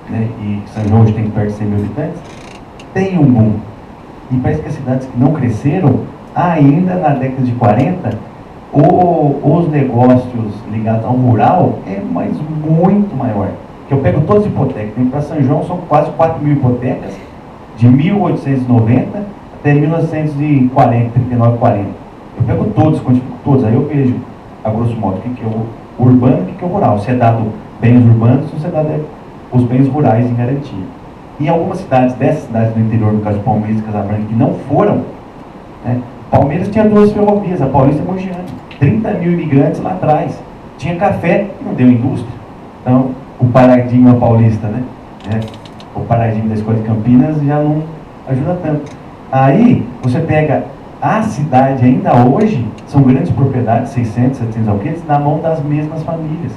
né, e São João hoje tem perto de 100 mil habitantes, tem um boom. E parece que as cidades que não cresceram, ainda na década de 40, Os negócios ligados ao rural é muito maior. Que eu pego todas as hipotecas. Para São João são quase 4 mil hipotecas, de 1890 até 1940, 39, 40. Eu pego todos, quantifico todos. Aí eu vejo, a grosso modo, o que é o urbano e o que é o rural. Se é dado bens urbanos, se é dado os bens rurais em garantia. Em algumas cidades, dessas cidades do interior, no caso de Palmeiras e Casabranca, que não foram, né? Palmeiras tinha 2 ferrovias, a Paulista e a Mogiana. 30 mil imigrantes lá atrás. Tinha café e não deu indústria. Então, o paradigma paulista, né? O paradigma da escola de Campinas já não ajuda tanto. Aí, você pega a cidade ainda hoje, são grandes propriedades, 600, 700 alqueires, na mão das mesmas famílias.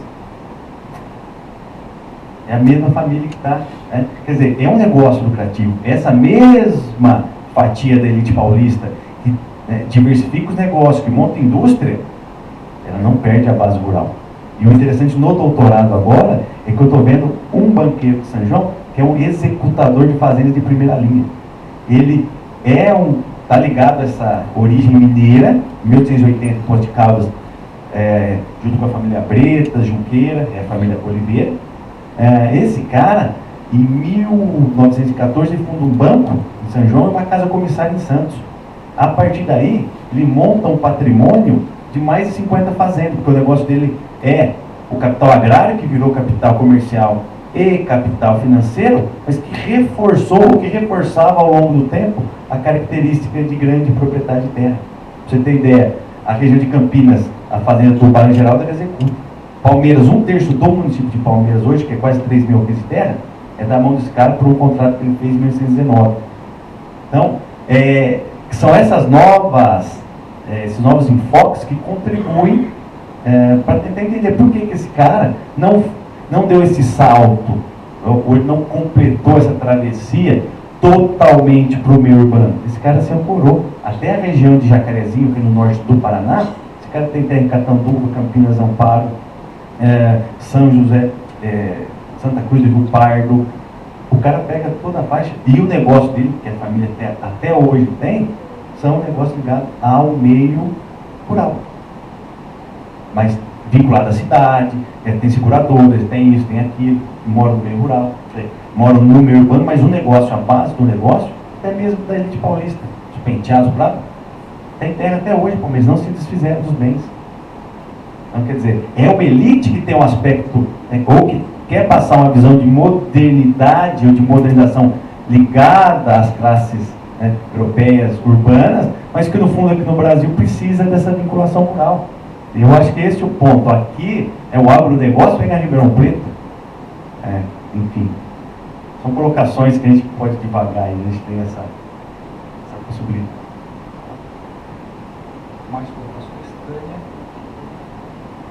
É a mesma família que está. Né? Quer dizer, é um negócio lucrativo. Essa mesma fatia da elite paulista que diversifica os negócios, que monta indústria, ela não perde a base rural. E o interessante no doutorado agora é que eu estou vendo um banqueiro de São João que é um executador de fazendas de primeira linha. Ele está ligado a essa origem mineira, 1880, Poços de Caldas, junto com a família Bretas, Junqueira, a família Oliveira. Esse cara, em 1914, ele funda um banco em São João e uma casa comissária em Santos. A partir daí, ele monta um patrimônio de mais de 50 fazendas, porque o negócio dele é o capital agrário, que virou capital comercial e capital financeiro, mas que reforçava ao longo do tempo a característica de grande propriedade de terra. Pra você ter ideia, a região de Campinas, a fazenda Tubarão Geraldo, ela executa. Palmeiras, 1/3 do município de Palmeiras hoje, que é quase 3 mil hectares de terra, é da mão desse cara por um contrato que ele fez em 1919. Então, são esses novos enfoques que contribuem para tentar entender por que esse cara não deu esse salto, ou ele não completou essa travessia totalmente para o meio urbano. Esse cara se ancorou. Até a região de Jacarezinho, que é no norte do Paraná, esse cara tem terra em Catanduva, Campinas, Amparo, São José, Santa Cruz do Rio Pardo. O cara pega toda a faixa, e o negócio dele, que a família até hoje tem, são negócios ligados ao meio rural. Mas vinculado à cidade, tem seguradoras, tem isso, tem aquilo, moram no meio rural, moram no meio urbano, mas o negócio, a base do negócio, até mesmo da elite paulista, os penteados para tem terra até hoje, mas não se desfizeram dos bens. Então, quer dizer, é uma elite que tem um aspecto, ou que quer passar uma visão de modernidade ou de modernização ligada às classes europeias, urbanas, mas que no fundo aqui no Brasil precisa dessa vinculação rural. E eu acho que esse é o ponto. Aqui é o agronegócio pegar Ribeirão Preto. Enfim, são colocações que a gente pode devagar e a gente tem essa possibilidade. Mais colocações, Tânia?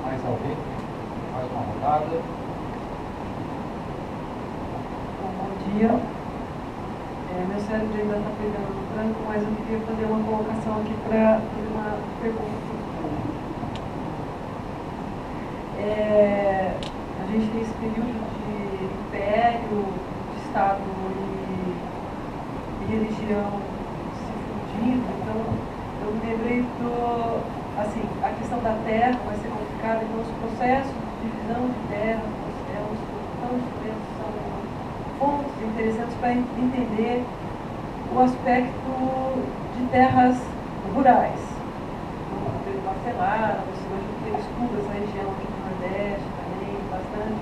Mais alguém? Mais uma rodada? Bom dia. Meu cérebro ainda está pegando no tranco, mas eu queria fazer uma colocação aqui para fazer uma pergunta. A gente tem esse período de império, de Estado e religião se fundindo, então eu me lembrei assim, a questão da terra vai ser complicada, então os processos de divisão de terra, são pontos interessantes para entender o aspecto de terras rurais. No parcelado, você hoje tem estudos na região aqui do Nordeste também, bastante.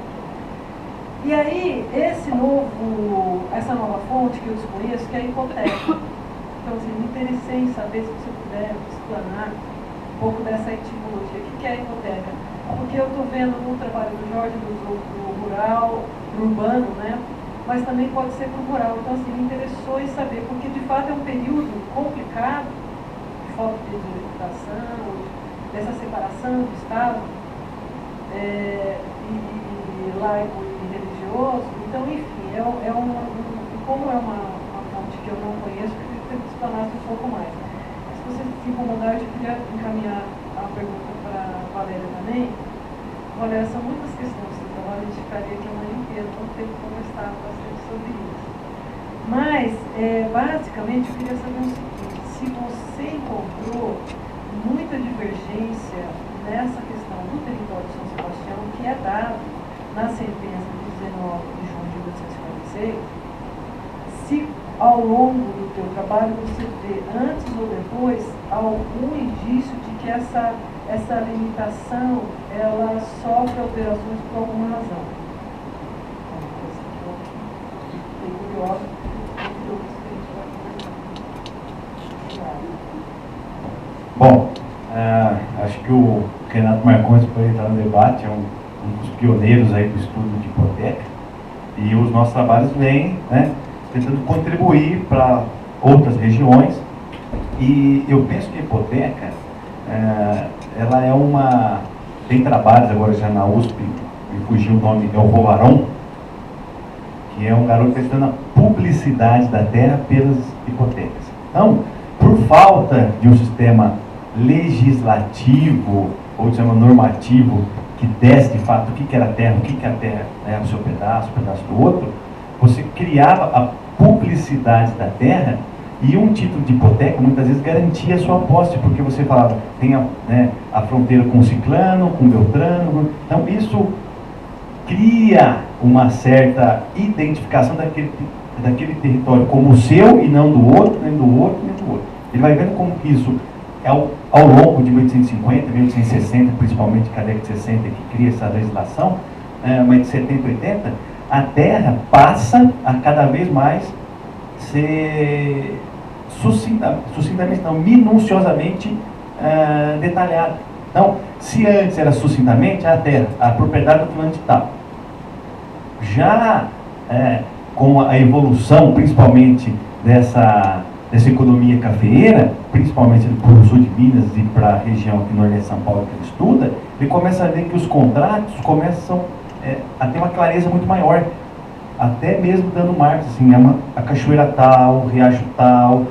E aí, essa nova fonte que eu desconheço, que é a hipoteca. Então, assim, me interessei em saber, se você puder explanar um pouco dessa etimologia. O que é a hipoteca? Porque eu estou vendo no trabalho do Jorge do rural, do urbano, né? Mas também pode ser para o rural. Então, assim, me interessou em saber, porque de fato é um período complicado, de falta de educação, dessa separação do Estado, e laico e religioso. Então, enfim, como é uma fonte que eu não conheço, eu queria que você explanasse um pouco mais. Se você se incomodar, eu queria encaminhar a pergunta para a Valéria também. Valéria, são muitas questões do seu trabalho, a gente ficaria aqui uma manhã inteira, não tem que conversar bastante sobre isso. Mas, basicamente, eu queria saber o seguinte: se você encontrou muita divergência nessa questão do território de São Sebastião, que é dado na sentença de 19 de junho de 1856, se ao longo do teu trabalho você vê, antes ou depois, algum indício de que essa limitação, ela sofre alterações por alguma razão. Bom, acho que o Renato Marcondes pode entrar no debate, é um dos pioneiros aí do estudo de hipoteca, e os nossos trabalhos vêm, né, tentando contribuir para outras regiões, e eu penso que a hipoteca, ela é uma... Tem trabalhos agora já na USP, me fugiu o nome, é o Rovaron, que é um garoto que está estudando a publicidade da terra pelas hipotecas. Então, por falta de um sistema legislativo, ou de sistema normativo, que desse de fato o que era terra, o que a terra é o seu pedaço, o pedaço do outro, você criava a publicidade da terra e um título de hipoteca muitas vezes garantia a sua posse, porque você falava, tem a fronteira com o ciclano, com o beltrano, então isso cria uma certa identificação daquele território como o seu e não do outro, nem do outro, nem do outro. Ele vai vendo como que isso, ao longo de 1850, 1860, principalmente a década de 60, que cria essa legislação, mas de 70, 80, a terra passa a cada vez mais ser sucintamente, não, minuciosamente detalhada. Então, se antes era sucintamente a terra, a propriedade do fulano de tal, já com a evolução, principalmente dessa economia cafeeira, principalmente para o sul de Minas e para a região aqui no Nordeste de São Paulo que ele estuda, ele começa a ver que os contratos começam a ter uma clareza muito maior, até mesmo dando marcas, assim, a cachoeira tal, o riacho tal,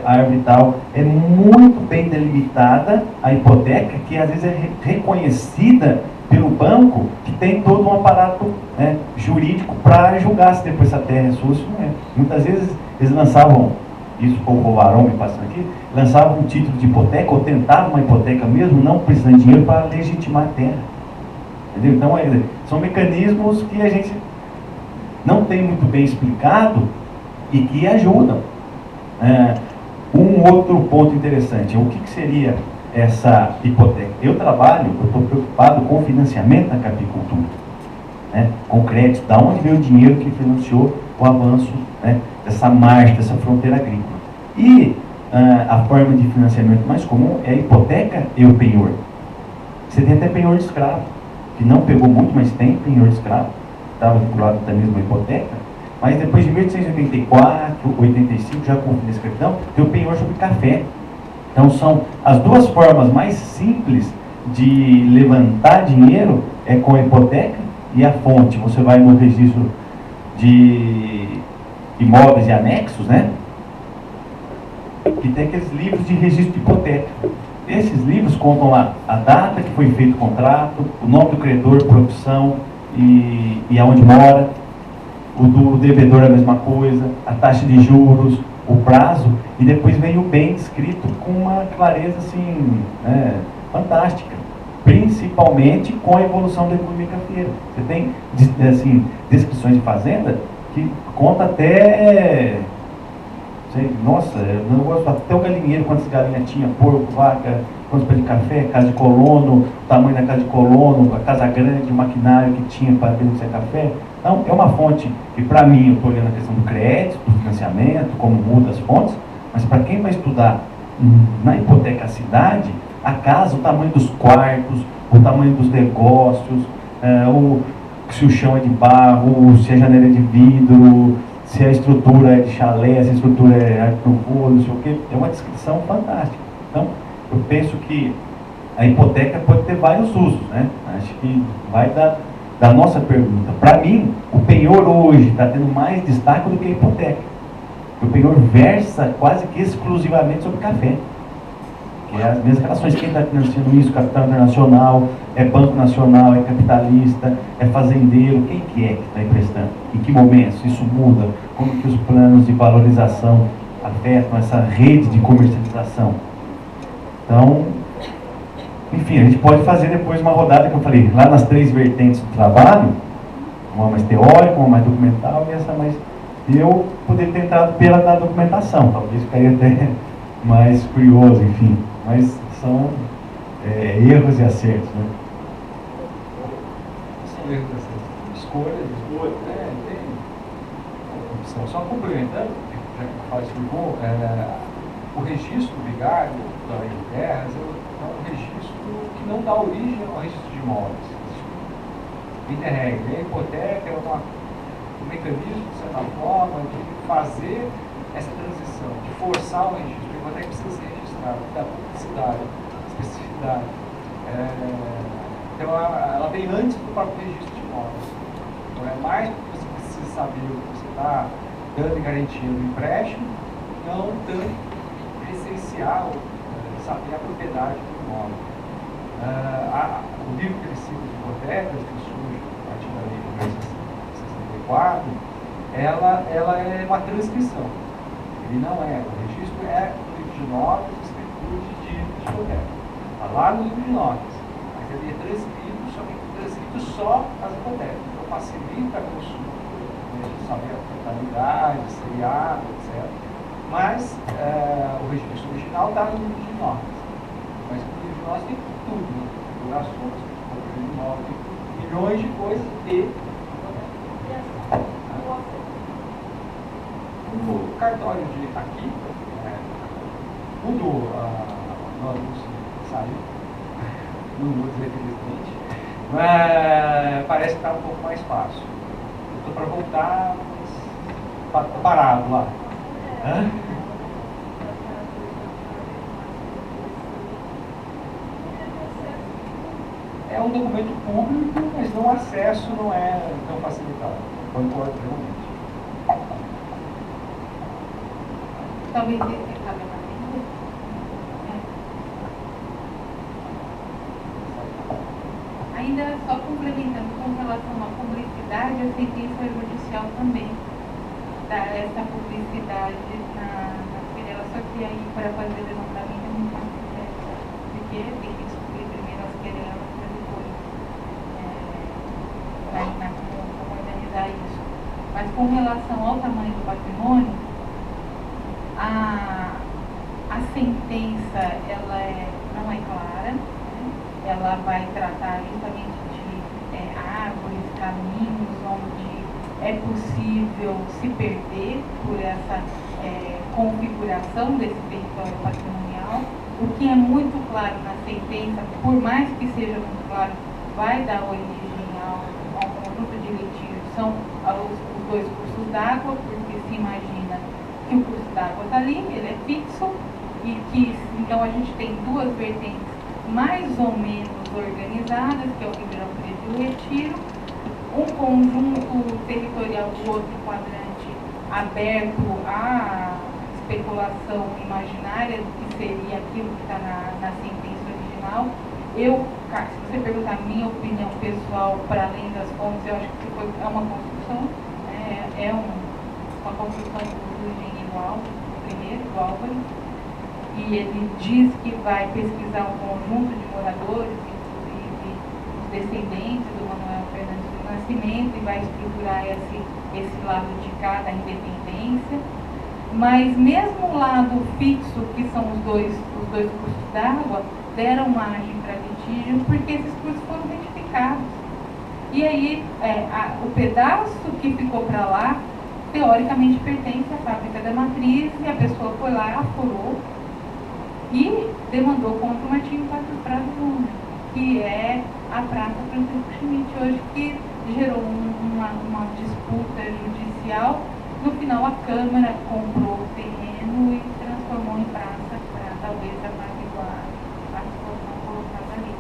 a árvore tal, é muito bem delimitada a hipoteca, que às vezes é reconhecida pelo banco, que tem todo um aparato jurídico para julgar se depois essa terra é sua ou não é. Muitas vezes eles lançavam, isso foi o Rovaron me passando aqui, lançavam um título de hipoteca, ou tentavam uma hipoteca mesmo, não precisando de dinheiro para legitimar a terra. Entendeu? Então, são mecanismos que a gente não tem muito bem explicado e que ajudam. Um outro ponto interessante, o que seria essa hipoteca? Eu estou preocupado com o financiamento da capicultura, com crédito, da onde veio o dinheiro que financiou o avanço dessa margem, dessa fronteira agrícola. E a forma de financiamento mais comum é a hipoteca e o penhor. Você tem até penhor de escravo, que não pegou muito, mas tem penhor de escravo, estava vinculado até mesmo à hipoteca. Mas depois de 1884, 85, já com o fim da escravidão, tem o penhor sobre café. Então são as duas formas mais simples de levantar dinheiro, com a hipoteca e a fonte. Você vai no registro de imóveis e anexos, que tem aqueles livros de registro de hipoteca. Esses livros contam lá a data que foi feito o contrato, o nome do credor, profissão e aonde mora. O do devedor é a mesma coisa, a taxa de juros, o prazo, e depois vem o bem descrito com uma clareza assim, fantástica, principalmente com a evolução da economia cafeeira. Você tem assim, descrições de fazenda que conta até, nossa, eu não gosto, até o galinheiro, quantas galinhas tinha, porco, vaca, quantos pés de café, casa de colono, o tamanho da casa de colono, a casa grande, o maquinário que tinha para beneficiar café. Então, é uma fonte que, para mim, eu estou olhando a questão do crédito, do financiamento, como muda as fontes, mas para quem vai estudar na hipotecacidade, a casa, o tamanho dos quartos, o tamanho dos negócios, se o chão é de barro, se a janela é de vidro, se a estrutura é de chalé, se a estrutura é arquivo, não sei o quê, é uma descrição fantástica. Então, eu penso que a hipoteca pode ter vários usos, Acho que vai da nossa pergunta. Para mim, o penhor hoje está tendo mais destaque do que a hipoteca. O penhor versa quase que exclusivamente sobre café. Que é as mesmas relações. Quem está financiando isso? Capital internacional, é Banco Nacional, é capitalista, é fazendeiro. Quem que está emprestando? Em que momentos isso muda? Como que os planos de valorização afetam essa rede de comercialização? Então, Enfim, a gente pode fazer depois uma rodada que eu falei, lá nas 3 vertentes do trabalho, uma mais teórica, uma mais documental e essa mais... Eu poderia ter entrado pela da documentação, talvez ficaria até mais curioso, enfim. Mas são erros e acertos, né? São erros e acertos. Escolhas, né? Tem opção. Só complementando, já que o Fábio explicou, o registro vigário da lei de terras é um registro que não dá origem ao registro de imóveis. Em regra, a hipoteca é um mecanismo, de certa forma, de fazer essa transição, de forçar o registro. A hipoteca precisa ser registrada, da publicidade, especificidade. Então, ela vem antes do próprio registro de imóveis. Então, é mais porque você precisa saber o que você está dando em garantia do empréstimo, não tanto essencial saber a propriedade do imóvel. O livro que ele cita de hipotecas, que surge a partir da lei de 64, ela é uma transcrição. Ele não é. O registro é o livro de notas, escritura de dívida de hipoteca. Está lá no livro de notas. Mas ele é transcrito só as hipotecas. Então facilita a consulta, saber a totalidade, seriado, etc. Mas o registro original está no livro de notas. Mas o livro de notas tem tudo, né? Durações, poder de imóvel, tem milhões de coisas e o cartório de aqui mudou o anúncio saiu, não vou dizer felizmente, mas parece que está um pouco mais fácil. Estou para voltar, mas estou parado lá. É um documento público, mas o acesso não é tão facilitado. Concordo realmente. Talvez esse cabe na lei. Ainda só complementando com relação à publicidade, a sentença judicial também dá essa publicidade na querela, só que aí para fazer o levantamento é muito mais complexo, porque tem que descobrir primeiro as querelas para depois como organizar isso. Mas com relação ao tamanho do patrimônio, a sentença não é clara, né? Ela vai tratar justamente de árvores, caminhos onde é possível se perder por essa configuração desse território patrimonial. O que é muito claro na sentença, por mais que seja muito claro, vai dar origem ao conjunto de litígios, são os 2 cursos d'água, porque se imagina que o curso d'água está ali, ele é fixo, e que então a gente tem 2 vertentes mais ou menos organizadas, que é o Ribeirão Preto e o Retiro, um conjunto territorial do outro quadrante aberto à especulação imaginária, que seria aquilo que está na sentença original. Se você perguntar a minha opinião pessoal, para além das fontes, eu acho que é uma construção, uma construção do engenheiro Álvares, primeiro, do Álvares, e ele diz que vai pesquisar um conjunto de moradores, inclusive os descendentes do Manuel Fernandes do Nascimento, e vai estruturar esse lado de cada independência. Mas mesmo o lado fixo, que são os dois cursos d'água, deram margem para litígio, porque esses cursos foram identificados. E aí, o pedaço que ficou para lá, teoricamente pertence à fábrica da matriz, e a pessoa foi lá, apurou e demandou contra o Martinho Prado Júnior, que é a Praça Francisco Schmidt hoje, que gerou uma disputa judicial. No final, a Câmara comprou o terreno e transformou em praça para talvez apaziguar a situação colocada ali.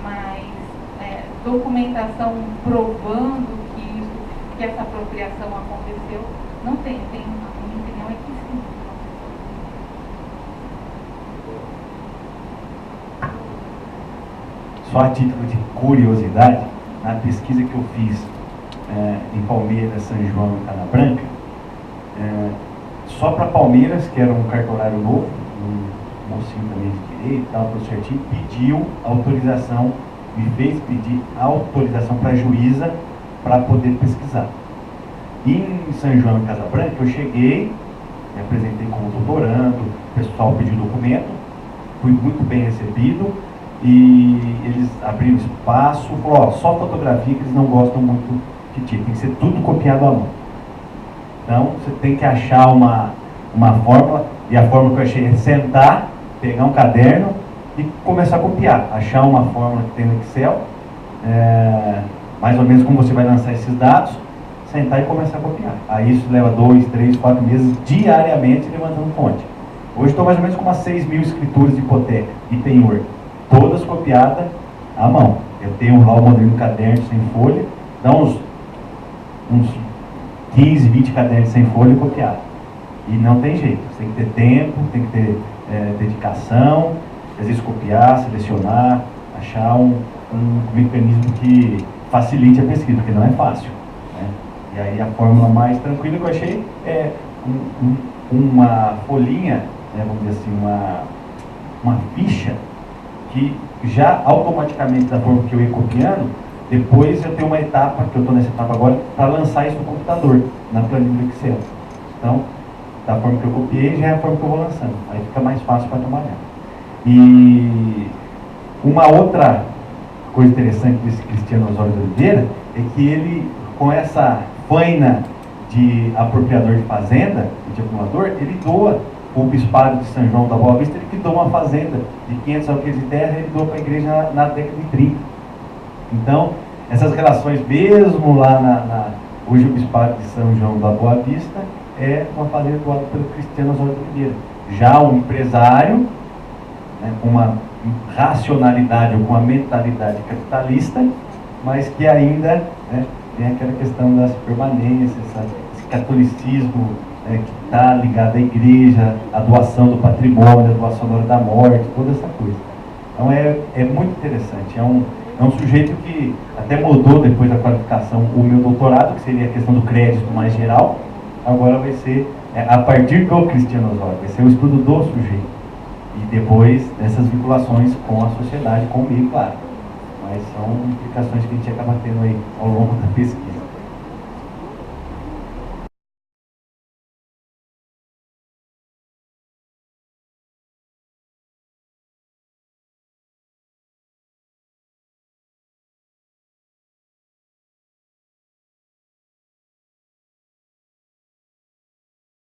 Mas documentação provando que essa apropriação aconteceu, não tem. A minha opinião é que sim. Só a título de curiosidade, na pesquisa que eu fiz em Palmeiras, São João e Cana Branca, só para Palmeiras, que era um cartorário novo, mocinho também de direito, tal, tudo certinho, pediu autorização, me fez pedir autorização para a juíza para poder pesquisar. Em São João, em Casa Branca, eu cheguei, me apresentei como doutorando, o pessoal pediu documento, fui muito bem recebido e eles abriram espaço, falaram, ó, só fotografia que eles não gostam muito de ti, tem que ser tudo copiado à mão. Então, você tem que achar uma fórmula, e a fórmula que eu achei é sentar, pegar um caderno e começar a copiar, achar uma fórmula que tem no Excel, mais ou menos como você vai lançar esses dados, sentar e começar a copiar. Aí isso leva 2, 3, 4 meses diariamente levantando fonte. Hoje estou mais ou menos com umas 6 mil escrituras de hipoteca e penhor, todas copiadas à mão. Eu tenho lá o modelo caderno sem folha, dá uns 15, 20 cadernos sem folha copiados. E não tem jeito, você tem que ter tempo, tem que ter dedicação, às vezes copiar, selecionar, achar um mecanismo que facilite a pesquisa, porque não é fácil. Né? E aí a fórmula mais tranquila que eu achei é uma folhinha, né, vamos dizer assim, uma ficha que já automaticamente, da forma que eu ia copiando, depois eu tenho uma etapa, que eu estou nessa etapa agora, para lançar isso no computador, na planilha do Excel. Então, da forma que eu copiei, já é a forma que eu vou lançando. Aí fica mais fácil para trabalhar. E uma outra coisa interessante desse Cristiano Osório de Oliveira é que ele, com essa faina de apropriador de fazenda, de acumulador, ele doa o bispado de São João da Boa Vista, ele que doa uma fazenda de 500 alqueires de terra, ele doa para a igreja na década de 30. Então, essas relações, mesmo lá hoje o bispado de São João da Boa Vista é uma fazenda doada pelo Cristiano Osório de Oliveira. Já um empresário, né, com uma racionalidade ou com uma mentalidade capitalista, mas que ainda, né, tem aquela questão das permanências, esse catolicismo, que está ligado à igreja, à doação do patrimônio, à doação da hora da morte, toda essa coisa. Então é muito interessante. É um sujeito que até mudou depois da qualificação o meu doutorado, que seria a questão do crédito mais geral, agora vai ser a partir do Cristiano Osório, vai ser o estudo do sujeito. E depois dessas vinculações com a sociedade, com o meio, claro. Mas são implicações que a gente acaba tendo aí ao longo da pesquisa.